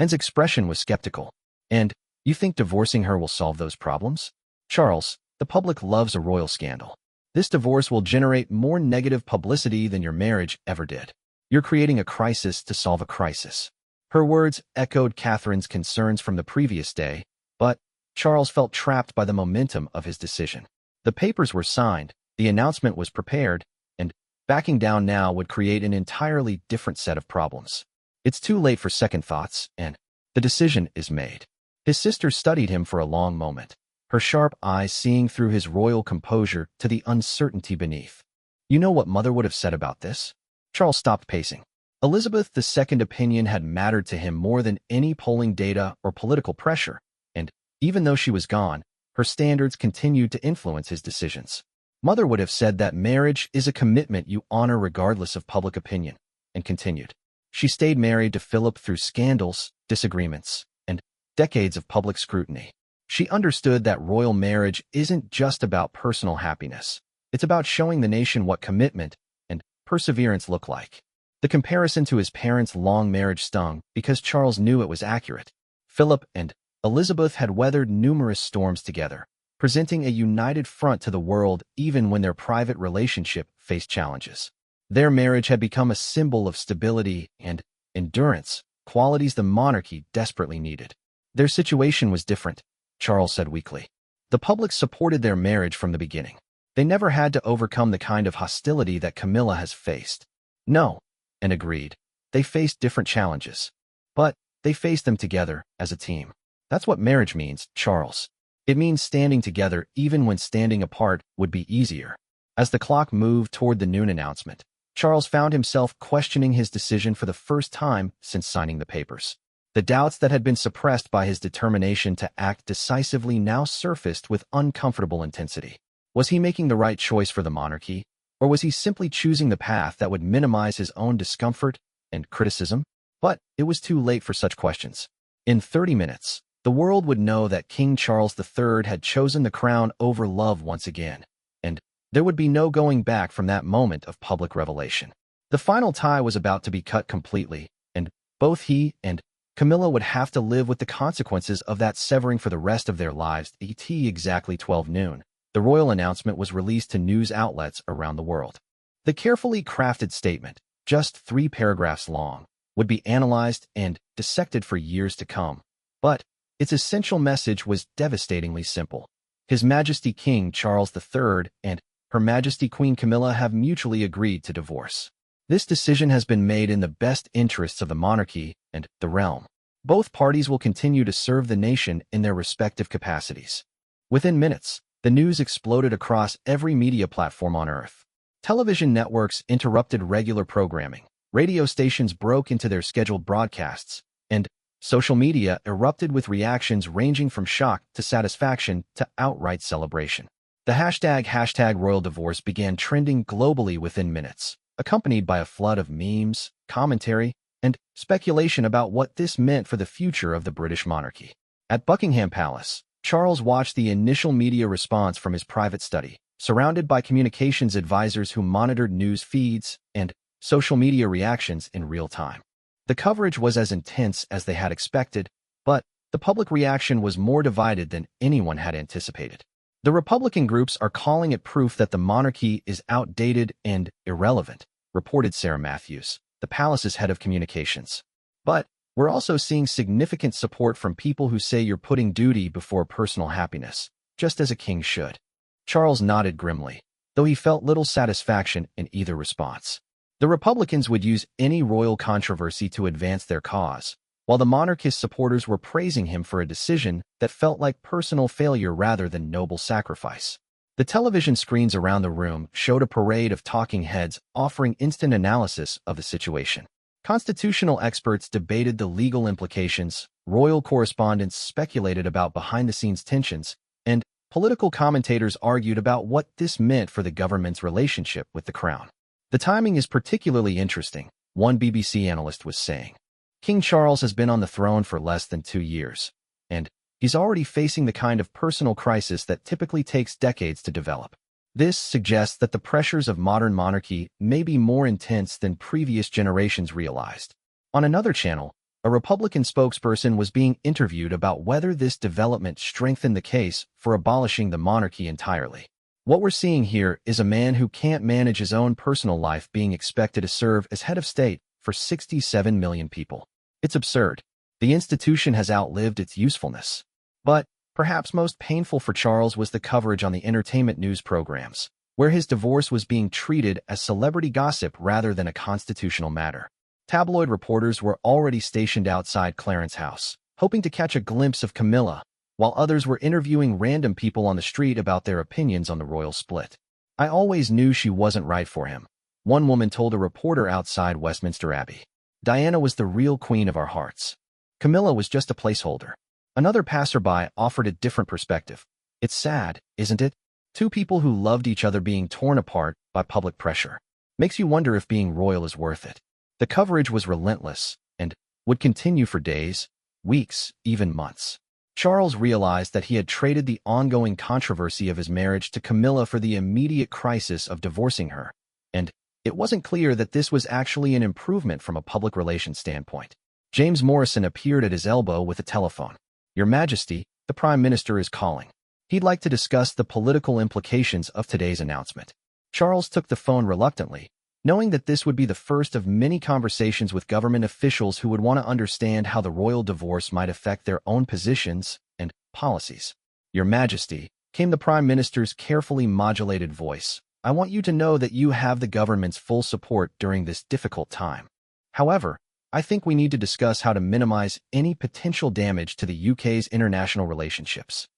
Anne's expression was skeptical. "And you think divorcing her will solve those problems?" "Charles, the public loves a royal scandal. This divorce will generate more negative publicity than your marriage ever did. You're creating a crisis to solve a crisis." Her words echoed Catherine's concerns from the previous day, but Charles felt trapped by the momentum of his decision. The papers were signed, the announcement was prepared, and backing down now would create an entirely different set of problems. It's too late for second thoughts, and the decision is made. His sister studied him for a long moment, her sharp eyes seeing through his royal composure to the uncertainty beneath. "You know what Mother would have said about this?" Charles stopped pacing. Elizabeth II's opinion had mattered to him more than any polling data or political pressure, and even though she was gone, her standards continued to influence his decisions. "Mother would have said that marriage is a commitment you honor regardless of public opinion," and continued. She stayed married to Philip through scandals, disagreements, and decades of public scrutiny. She understood that royal marriage isn't just about personal happiness. It's about showing the nation what commitment and perseverance look like. The comparison to his parents' long marriage stung because Charles knew it was accurate. Philip and Elizabeth had weathered numerous storms together, presenting a united front to the world even when their private relationship faced challenges. Their marriage had become a symbol of stability and endurance, qualities the monarchy desperately needed. Their situation was different, Charles said weakly. The public supported their marriage from the beginning. They never had to overcome the kind of hostility that Camilla has faced. No, and agreed. They faced different challenges. But they faced them together as a team. That's what marriage means, Charles. It means standing together even when standing apart would be easier. As the clock moved toward the noon announcement, Charles found himself questioning his decision for the first time since signing the papers. The doubts that had been suppressed by his determination to act decisively now surfaced with uncomfortable intensity. Was he making the right choice for the monarchy, or was he simply choosing the path that would minimize his own discomfort and criticism? But it was too late for such questions. In 30 minutes, the world would know that King Charles III had chosen the crown over love once again, and there would be no going back from that moment of public revelation. The final tie was about to be cut completely, and both he and Camilla would have to live with the consequences of that severing for the rest of their lives. At exactly 12 noon, the royal announcement was released to news outlets around the world. The carefully crafted statement, just 3 paragraphs long, would be analyzed and dissected for years to come. But Its essential message was devastatingly simple. His Majesty King Charles III and Her Majesty Queen Camilla have mutually agreed to divorce. This decision has been made in the best interests of the monarchy and the realm. Both parties will continue to serve the nation in their respective capacities. Within minutes, the news exploded across every media platform on Earth. Television networks interrupted regular programming, radio stations broke into their scheduled broadcasts, and social media erupted with reactions ranging from shock to satisfaction to outright celebration. The hashtag royal divorce began trending globally within minutes, accompanied by a flood of memes, commentary, and speculation about what this meant for the future of the British monarchy. At Buckingham Palace, Charles watched the initial media response from his private study, surrounded by communications advisors who monitored news feeds and social media reactions in real time. The coverage was as intense as they had expected, but the public reaction was more divided than anyone had anticipated. The Republican groups are calling it proof that the monarchy is outdated and irrelevant, reported Sarah Matthews, the palace's head of communications. But we're also seeing significant support from people who say you're putting duty before personal happiness, just as a king should. Charles nodded grimly, though he felt little satisfaction in either response. The Republicans would use any royal controversy to advance their cause, while the monarchist supporters were praising him for a decision that felt like personal failure rather than noble sacrifice. The television screens around the room showed a parade of talking heads offering instant analysis of the situation. Constitutional experts debated the legal implications, royal correspondents speculated about behind-the-scenes tensions, and political commentators argued about what this meant for the government's relationship with the crown. The timing is particularly interesting, one BBC analyst was saying. King Charles has been on the throne for less than 2 years, and he's already facing the kind of personal crisis that typically takes decades to develop. This suggests that the pressures of modern monarchy may be more intense than previous generations realized. On another channel, a Republican spokesperson was being interviewed about whether this development strengthened the case for abolishing the monarchy entirely. What we're seeing here is a man who can't manage his own personal life being expected to serve as head of state for 67 million people. It's absurd. The institution has outlived its usefulness. But perhaps most painful for Charles was the coverage on the entertainment news programs, where his divorce was being treated as celebrity gossip rather than a constitutional matter. Tabloid reporters were already stationed outside Clarence House, hoping to catch a glimpse of Camilla, while others were interviewing random people on the street about their opinions on the royal split. "I always knew she wasn't right for him," one woman told a reporter outside Westminster Abbey. "Diana was the real queen of our hearts. Camilla was just a placeholder." Another passerby offered a different perspective. "It's sad, isn't it? Two people who loved each other being torn apart by public pressure. Makes you wonder if being royal is worth it." The coverage was relentless and would continue for days, weeks, even months. Charles realized that he had traded the ongoing controversy of his marriage to Camilla for the immediate crisis of divorcing her, and it wasn't clear that this was actually an improvement from a public relations standpoint. James Morrison appeared at his elbow with a telephone. "Your Majesty, the Prime Minister is calling. He'd like to discuss the political implications of today's announcement." Charles took the phone reluctantly, knowing that this would be the first of many conversations with government officials who would want to understand how the royal divorce might affect their own positions and policies. "Your Majesty," came the Prime Minister's carefully modulated voice, "I want you to know that you have the government's full support during this difficult time. However, I think we need to discuss how to minimize any potential damage to the UK's international relationships."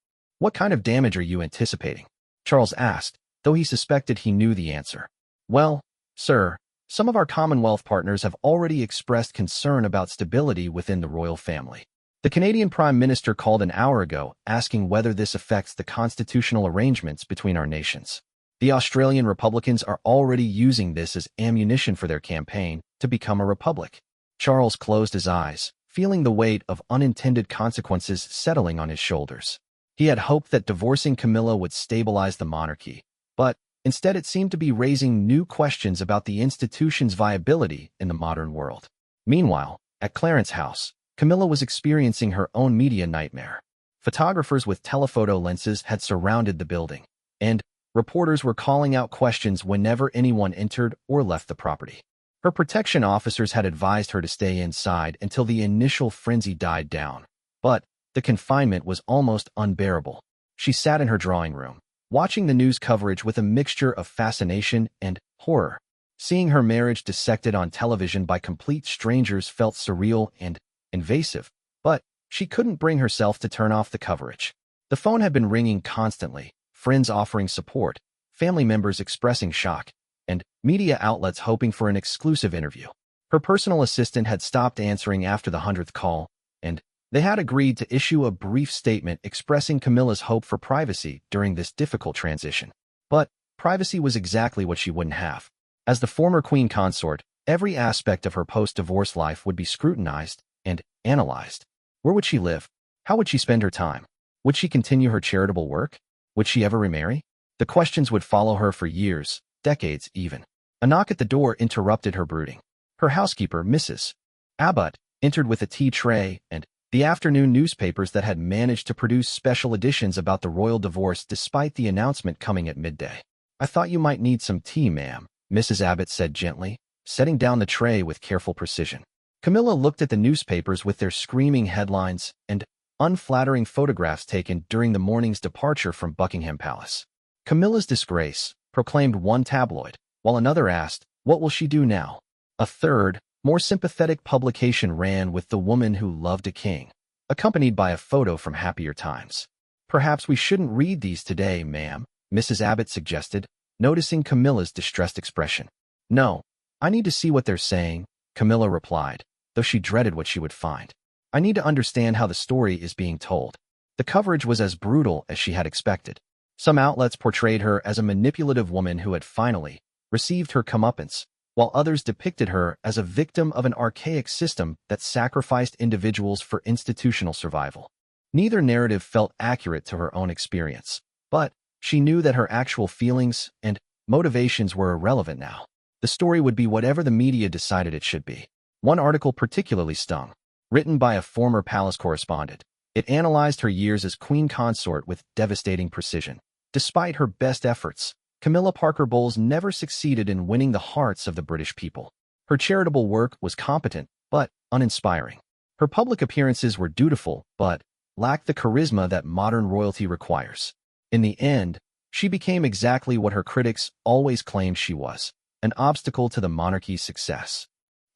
"What kind of damage are you anticipating?" Charles asked, though he suspected he knew the answer. "Well, sir, some of our Commonwealth partners have already expressed concern about stability within the royal family. The Canadian Prime Minister called an hour ago asking whether this affects the constitutional arrangements between our nations. The Australian Republicans are already using this as ammunition for their campaign to become a republic." Charles closed his eyes, feeling the weight of unintended consequences settling on his shoulders. He had hoped that divorcing Camilla would stabilize the monarchy, but instead it seemed to be raising new questions about the institution's viability in the modern world. Meanwhile, at Clarence House, Camilla was experiencing her own media nightmare. Photographers with telephoto lenses had surrounded the building, and reporters were calling out questions whenever anyone entered or left the property. Her protection officers had advised her to stay inside until the initial frenzy died down, but the confinement was almost unbearable. She sat in her drawing room, watching the news coverage with a mixture of fascination and horror. Seeing her marriage dissected on television by complete strangers felt surreal and invasive, but she couldn't bring herself to turn off the coverage. The phone had been ringing constantly, friends offering support, family members expressing shock, and media outlets hoping for an exclusive interview. Her personal assistant had stopped answering after the 100th call, and they had agreed to issue a brief statement expressing Camilla's hope for privacy during this difficult transition. But privacy was exactly what she wouldn't have. As the former queen consort, every aspect of her post-divorce life would be scrutinized and analyzed. Where would she live? How would she spend her time? Would she continue her charitable work? Would she ever remarry? The questions would follow her for years, decades even. A knock at the door interrupted her brooding. Her housekeeper, Mrs. Abbott, entered with a tea tray and the afternoon newspapers that had managed to produce special editions about the royal divorce despite the announcement coming at midday. "I thought you might need some tea, ma'am," Mrs. Abbott said gently, setting down the tray with careful precision. Camilla looked at the newspapers with their screaming headlines and unflattering photographs taken during the morning's departure from Buckingham Palace. "Camilla's disgrace," proclaimed one tabloid, while another asked, "What will she do now?" A third, more sympathetic publication ran with "The woman who loved a king," accompanied by a photo from happier times. "Perhaps we shouldn't read these today, ma'am," Mrs. Abbott suggested, noticing Camilla's distressed expression. "No, I need to see what they're saying," Camilla replied, though she dreaded what she would find. "I need to understand how the story is being told." The coverage was as brutal as she had expected. Some outlets portrayed her as a manipulative woman who had finally received her comeuppance, while others depicted her as a victim of an archaic system that sacrificed individuals for institutional survival. Neither narrative felt accurate to her own experience, but she knew that her actual feelings and motivations were irrelevant now. The story would be whatever the media decided it should be. One article particularly stung. Written by a former palace correspondent, it analyzed her years as queen consort with devastating precision. Despite her best efforts, Camilla Parker Bowles never succeeded in winning the hearts of the British people. Her charitable work was competent, but uninspiring. Her public appearances were dutiful, but lacked the charisma that modern royalty requires. In the end, she became exactly what her critics always claimed she was, an obstacle to the monarchy's success.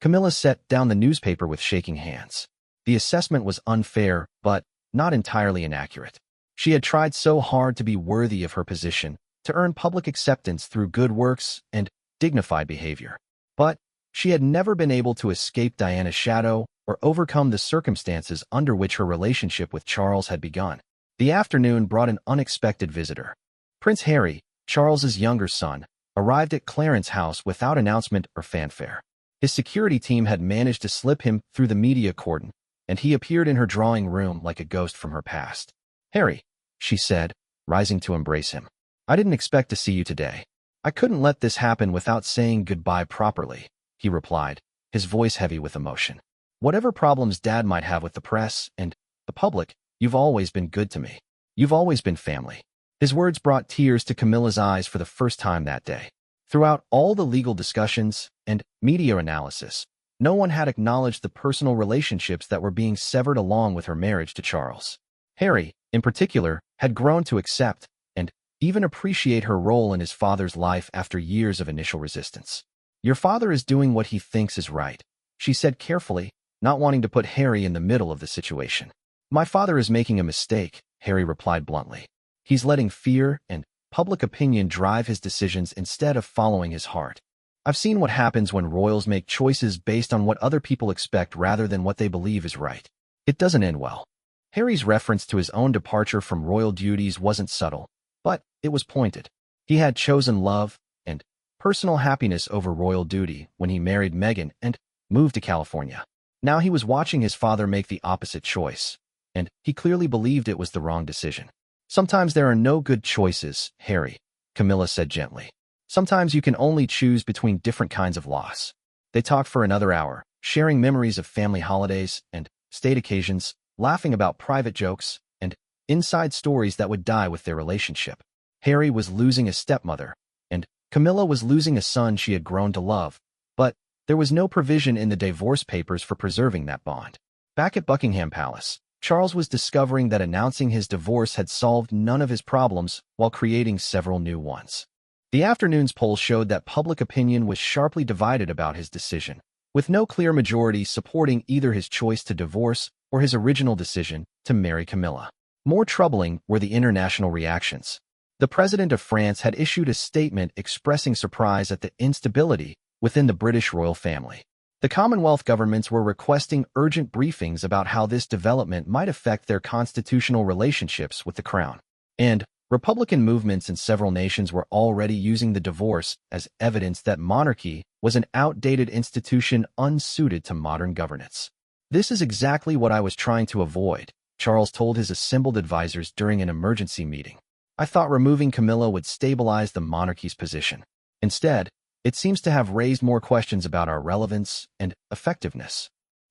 Camilla set down the newspaper with shaking hands. The assessment was unfair, but not entirely inaccurate. She had tried so hard to be worthy of her position, to earn public acceptance through good works and dignified behavior. But she had never been able to escape Diana's shadow or overcome the circumstances under which her relationship with Charles had begun. The afternoon brought an unexpected visitor. Prince Harry, Charles's younger son, arrived at Clarence's house without announcement or fanfare. His security team had managed to slip him through the media cordon, and he appeared in her drawing room like a ghost from her past. "Harry," she said, rising to embrace him. "I didn't expect to see you today." "I couldn't let this happen without saying goodbye properly," he replied, his voice heavy with emotion. "Whatever problems Dad might have with the press and the public, you've always been good to me. You've always been family." His words brought tears to Camilla's eyes for the first time that day. Throughout all the legal discussions and media analysis, no one had acknowledged the personal relationships that were being severed along with her marriage to Charles. Harry, in particular, had grown to accept and even appreciate her role in his father's life after years of initial resistance. "Your father is doing what he thinks is right," she said carefully, not wanting to put Harry in the middle of the situation. "My father is making a mistake," Harry replied bluntly. "He's letting fear and public opinion drive his decisions instead of following his heart. I've seen what happens when royals make choices based on what other people expect rather than what they believe is right. It doesn't end well." Harry's reference to his own departure from royal duties wasn't subtle, but it was pointed. He had chosen love and personal happiness over royal duty when he married Meghan and moved to California. Now he was watching his father make the opposite choice, and he clearly believed it was the wrong decision. "Sometimes there are no good choices, Harry," Camilla said gently. "Sometimes you can only choose between different kinds of loss." They talked for another hour, sharing memories of family holidays and state occasions, laughing about private jokes and inside stories that would die with their relationship. Harry was losing a stepmother, and Camilla was losing a son she had grown to love, but there was no provision in the divorce papers for preserving that bond. Back at Buckingham Palace, Charles was discovering that announcing his divorce had solved none of his problems while creating several new ones. The afternoon's poll showed that public opinion was sharply divided about his decision, with no clear majority supporting either his choice to divorce or his original decision to marry Camilla. More troubling were the international reactions. The president of France had issued a statement expressing surprise at the instability within the British royal family. The Commonwealth governments were requesting urgent briefings about how this development might affect their constitutional relationships with the crown. And Republican movements in several nations were already using the divorce as evidence that monarchy was an outdated institution unsuited to modern governance. "This is exactly what I was trying to avoid," Charles told his assembled advisors during an emergency meeting. "I thought removing Camilla would stabilize the monarchy's position. Instead, it seems to have raised more questions about our relevance and effectiveness."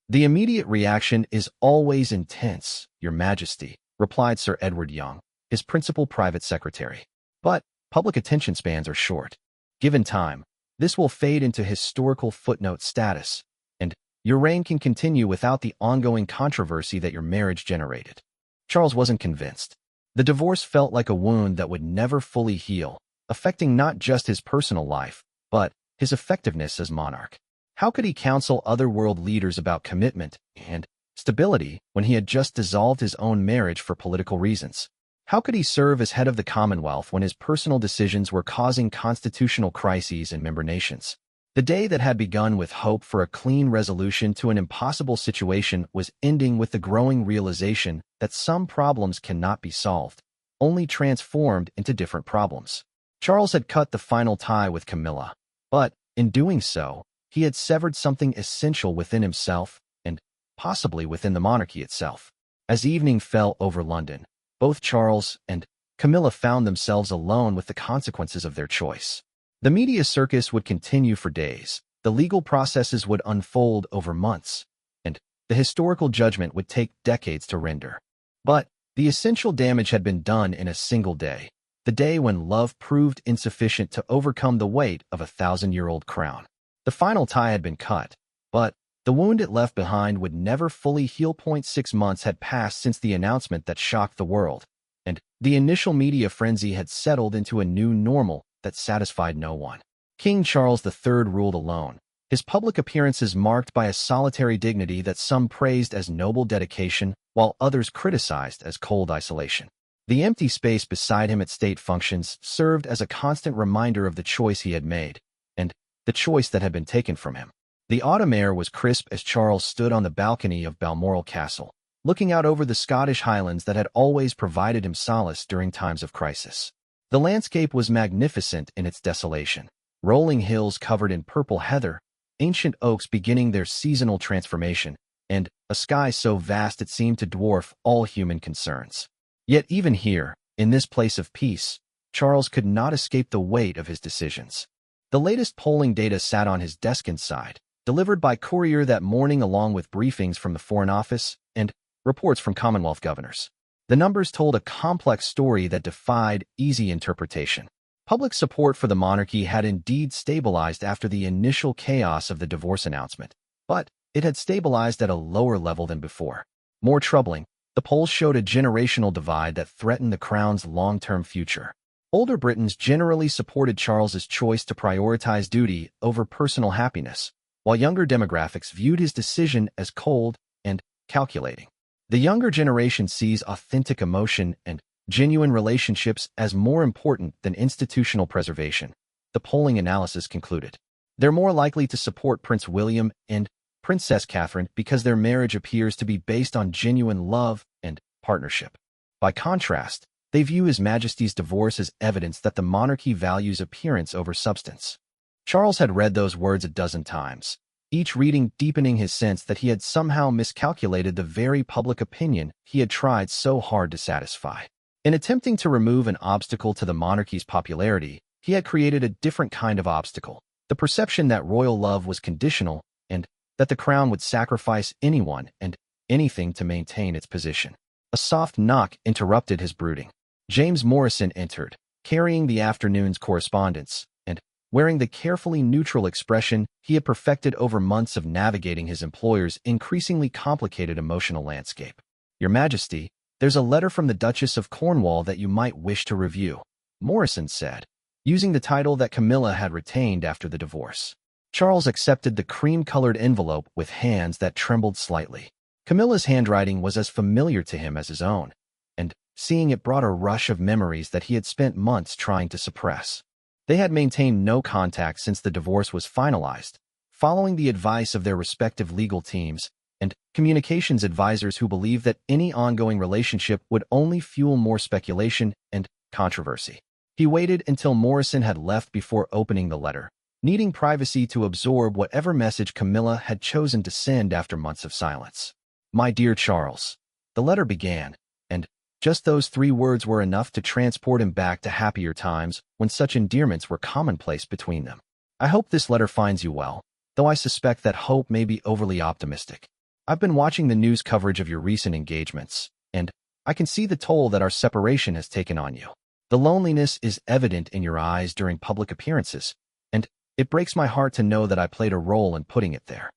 "The immediate reaction is always intense, Your Majesty," replied Sir Edward Young, his principal private secretary. "But public attention spans are short. Given time, this will fade into historical footnote status, and your reign can continue without the ongoing controversy that your marriage generated." Charles wasn't convinced. The divorce felt like a wound that would never fully heal, affecting not just his personal life, but his effectiveness as monarch. How could he counsel other world leaders about commitment and stability when he had just dissolved his own marriage for political reasons? How could he serve as head of the Commonwealth when his personal decisions were causing constitutional crises in member nations? The day that had begun with hope for a clean resolution to an impossible situation was ending with the growing realization that some problems cannot be solved, only transformed into different problems. Charles had cut the final tie with Camilla, but in doing so, he had severed something essential within himself and possibly within the monarchy itself. As evening fell over London, both Charles and Camilla found themselves alone with the consequences of their choice. The media circus would continue for days, the legal processes would unfold over months, and the historical judgment would take decades to render. But the essential damage had been done in a single day, the day when love proved insufficient to overcome the weight of a 1,000-year-old crown. The final tie had been cut, but the wound it left behind would never fully heal. 6 months had passed since the announcement that shocked the world, and the initial media frenzy had settled into a new normal that satisfied no one. King Charles III ruled alone, his public appearances marked by a solitary dignity that some praised as noble dedication, while others criticized as cold isolation. The empty space beside him at state functions served as a constant reminder of the choice he had made, and the choice that had been taken from him. The autumn air was crisp as Charles stood on the balcony of Balmoral Castle, looking out over the Scottish Highlands that had always provided him solace during times of crisis. The landscape was magnificent in its desolation, rolling hills covered in purple heather, ancient oaks beginning their seasonal transformation, and a sky so vast it seemed to dwarf all human concerns. Yet even here, in this place of peace, Charles could not escape the weight of his decisions. The latest polling data sat on his desk inside, delivered by courier that morning along with briefings from the Foreign Office and reports from Commonwealth governors. The numbers told a complex story that defied easy interpretation. Public support for the monarchy had indeed stabilized after the initial chaos of the divorce announcement, but it had stabilized at a lower level than before. More troubling, the polls showed a generational divide that threatened the crown's long-term future. Older Britons generally supported Charles's choice to prioritize duty over personal happiness, while younger demographics viewed his decision as cold and calculating. The younger generation sees authentic emotion and genuine relationships as more important than institutional preservation, the polling analysis concluded. They're more likely to support Prince William and Princess Catherine because their marriage appears to be based on genuine love and partnership. By contrast, they view His Majesty's divorce as evidence that the monarchy values appearance over substance. Charles had read those words a dozen times, each reading deepening his sense that he had somehow miscalculated the very public opinion he had tried so hard to satisfy. In attempting to remove an obstacle to the monarchy's popularity, he had created a different kind of obstacle, the perception that royal love was conditional and that the crown would sacrifice anyone and anything to maintain its position. A soft knock interrupted his brooding. James Morrison entered, carrying the afternoon's correspondence, and wearing the carefully neutral expression he had perfected over months of navigating his employer's increasingly complicated emotional landscape. Your Majesty, there's a letter from the Duchess of Cornwall that you might wish to review, Morrison said, using the title that Camilla had retained after the divorce. Charles accepted the cream-colored envelope with hands that trembled slightly. Camilla's handwriting was as familiar to him as his own, and seeing it brought a rush of memories that he had spent months trying to suppress. They had maintained no contact since the divorce was finalized, following the advice of their respective legal teams and communications advisors who believed that any ongoing relationship would only fuel more speculation and controversy. He waited until Morrison had left before opening the letter, needing privacy to absorb whatever message Camilla had chosen to send after months of silence. My dear Charles, the letter began, and just those 3 words were enough to transport him back to happier times when such endearments were commonplace between them. I hope this letter finds you well, though I suspect that hope may be overly optimistic. I've been watching the news coverage of your recent engagements, and I can see the toll that our separation has taken on you. The loneliness is evident in your eyes during public appearances, and it breaks my heart to know that I played a role in putting it there.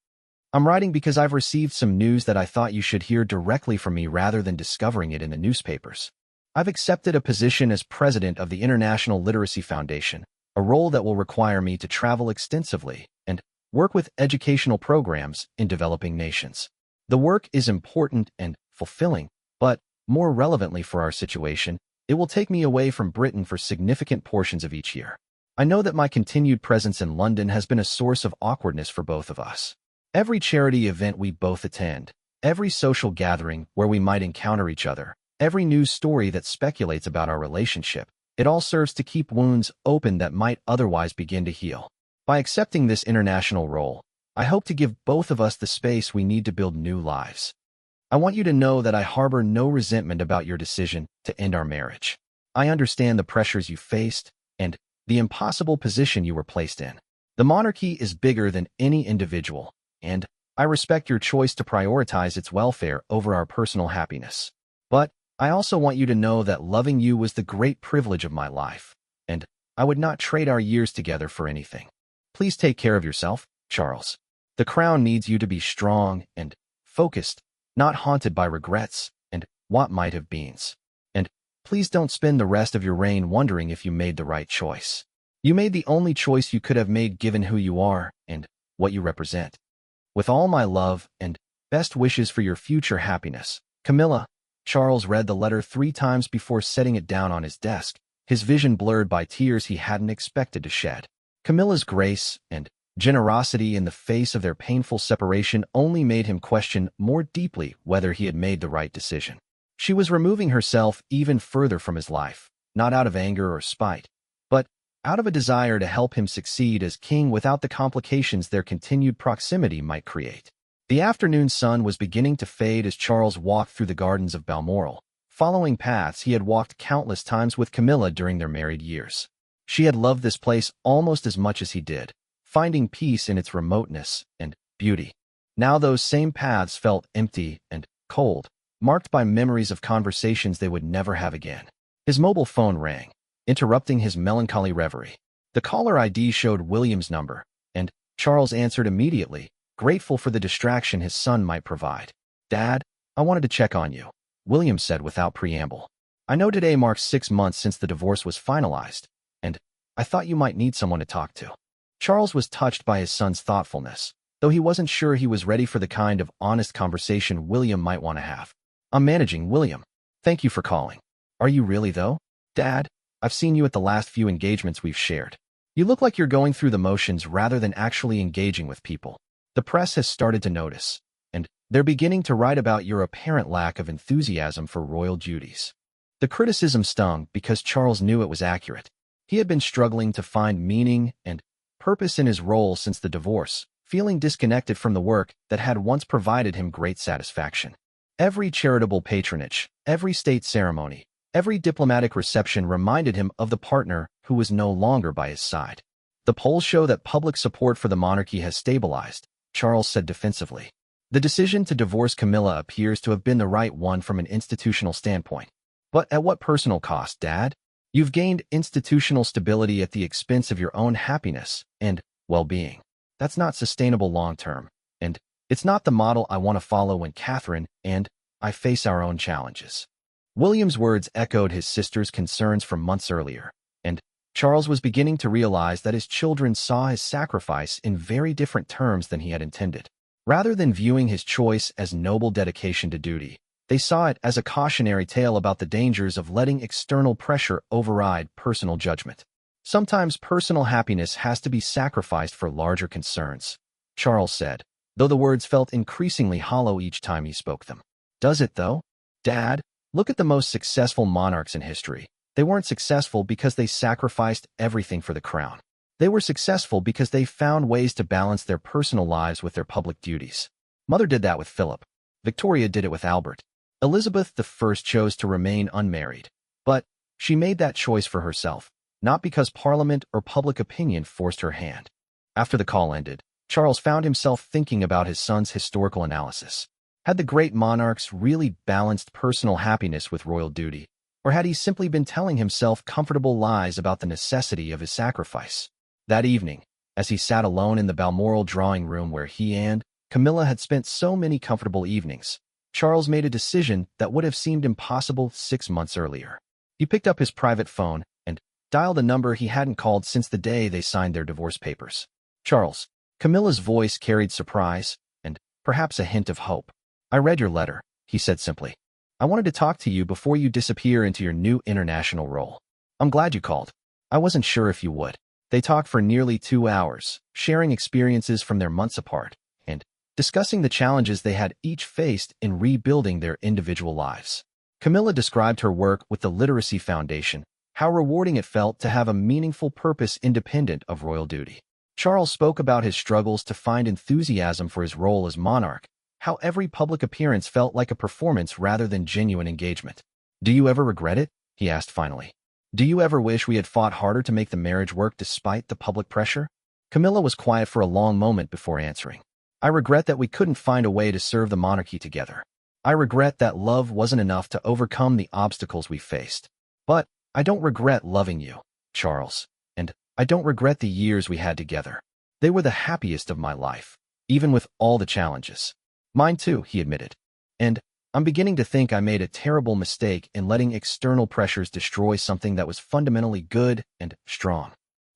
I'm writing because I've received some news that I thought you should hear directly from me rather than discovering it in the newspapers. I've accepted a position as president of the International Literacy Foundation, a role that will require me to travel extensively and work with educational programs in developing nations. The work is important and fulfilling, but more relevantly for our situation, it will take me away from Britain for significant portions of each year. I know that my continued presence in London has been a source of awkwardness for both of us. Every charity event we both attend, every social gathering where we might encounter each other, every news story that speculates about our relationship, it all serves to keep wounds open that might otherwise begin to heal. By accepting this international role, I hope to give both of us the space we need to build new lives. I want you to know that I harbor no resentment about your decision to end our marriage. I understand the pressures you faced and the impossible position you were placed in. The monarchy is bigger than any individual, and I respect your choice to prioritize its welfare over our personal happiness. But I also want you to know that loving you was the great privilege of my life, and I would not trade our years together for anything. Please take care of yourself, Charles. The crown needs you to be strong and focused, not haunted by regrets and what might have beens. And please don't spend the rest of your reign wondering if you made the right choice. You made the only choice you could have made given who you are and what you represent. With all my love and best wishes for your future happiness, Camilla. Charles read the letter 3 times before setting it down on his desk, his vision blurred by tears he hadn't expected to shed. Camilla's grace and generosity in the face of their painful separation only made him question more deeply whether he had made the right decision. She was removing herself even further from his life, not out of anger or spite, but out of a desire to help him succeed as king without the complications their continued proximity might create. The afternoon sun was beginning to fade as Charles walked through the gardens of Balmoral, following paths he had walked countless times with Camilla during their married years. She had loved this place almost as much as he did, finding peace in its remoteness and beauty. Now those same paths felt empty and cold, marked by memories of conversations they would never have again. His mobile phone rang, interrupting his melancholy reverie. The caller ID showed William's number, and Charles answered immediately, grateful for the distraction his son might provide. "Dad, I wanted to check on you," William said without preamble. "I know today marks 6 months since the divorce was finalized, and I thought you might need someone to talk to." Charles was touched by his son's thoughtfulness, though he wasn't sure he was ready for the kind of honest conversation William might want to have. "I'm managing, William. Thank you for calling." "Are you really, though? Dad, I've seen you at the last few engagements we've shared. You look like you're going through the motions rather than actually engaging with people. The press has started to notice, and they're beginning to write about your apparent lack of enthusiasm for royal duties." The criticism stung because Charles knew it was accurate. He had been struggling to find meaning and purpose in his role since the divorce, feeling disconnected from the work that had once provided him great satisfaction. Every charitable patronage, every state ceremony, every diplomatic reception reminded him of the partner who was no longer by his side. "The polls show that public support for the monarchy has stabilized," Charles said defensively. "The decision to divorce Camilla appears to have been the right one from an institutional standpoint. But at what personal cost, Dad? You've gained institutional stability at the expense of your own happiness and well-being. That's not sustainable long-term, and it's not the model I want to follow when Catherine and I face our own challenges." William's words echoed his sister's concerns from months earlier, and Charles was beginning to realize that his children saw his sacrifice in very different terms than he had intended. Rather than viewing his choice as noble dedication to duty, they saw it as a cautionary tale about the dangers of letting external pressure override personal judgment. "Sometimes personal happiness has to be sacrificed for larger concerns," Charles said, though the words felt increasingly hollow each time he spoke them. "Does it, though? Dad, look at the most successful monarchs in history. They weren't successful because they sacrificed everything for the crown. They were successful because they found ways to balance their personal lives with their public duties. Mother did that with Philip. Victoria did it with Albert. Elizabeth I chose to remain unmarried. But she made that choice for herself, not because Parliament or public opinion forced her hand." After the call ended, Charles found himself thinking about his son's historical analysis. Had the great monarchs really balanced personal happiness with royal duty, or had he simply been telling himself comfortable lies about the necessity of his sacrifice? That evening, as he sat alone in the Balmoral drawing room where he and Camilla had spent so many comfortable evenings, Charles made a decision that would have seemed impossible 6 months earlier. He picked up his private phone and dialed a number he hadn't called since the day they signed their divorce papers. "Charles." Camilla's voice carried surprise and perhaps a hint of hope. "I read your letter," he said simply. "I wanted to talk to you before you disappear into your new international role. I'm glad you called. I wasn't sure if you would." They talked for nearly 2 hours, sharing experiences from their months apart, and discussing the challenges they had each faced in rebuilding their individual lives. Camilla described her work with the Literacy Foundation, how rewarding it felt to have a meaningful purpose independent of royal duty. Charles spoke about his struggles to find enthusiasm for his role as monarch, how every public appearance felt like a performance rather than genuine engagement. "Do you ever regret it?" he asked finally. "Do you ever wish we had fought harder to make the marriage work despite the public pressure?" Camilla was quiet for a long moment before answering. "I regret that we couldn't find a way to serve the monarchy together. I regret that love wasn't enough to overcome the obstacles we faced. But I don't regret loving you, Charles, and I don't regret the years we had together. They were the happiest of my life, even with all the challenges." "Mine too," he admitted. "And I'm beginning to think I made a terrible mistake in letting external pressures destroy something that was fundamentally good and strong."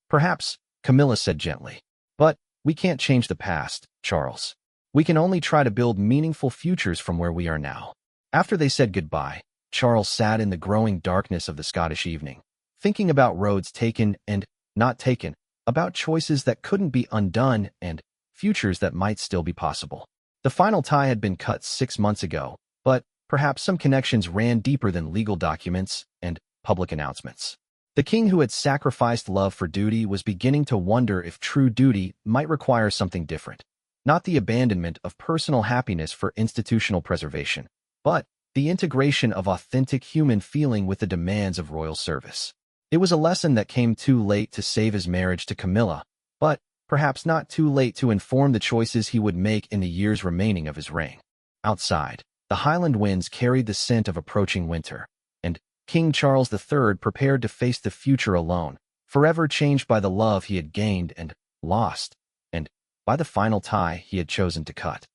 "Perhaps," Camilla said gently. "But we can't change the past, Charles. We can only try to build meaningful futures from where we are now." After they said goodbye, Charles sat in the growing darkness of the Scottish evening, thinking about roads taken and not taken, about choices that couldn't be undone and futures that might still be possible. The final tie had been cut 6 months ago, but perhaps some connections ran deeper than legal documents and public announcements. The king who had sacrificed love for duty was beginning to wonder if true duty might require something different. Not the abandonment of personal happiness for institutional preservation, but the integration of authentic human feeling with the demands of royal service. It was a lesson that came too late to save his marriage to Camilla, but perhaps not too late to inform the choices he would make in the years remaining of his reign. Outside, the Highland winds carried the scent of approaching winter, and King Charles III prepared to face the future alone, forever changed by the love he had gained and lost, and by the final tie he had chosen to cut.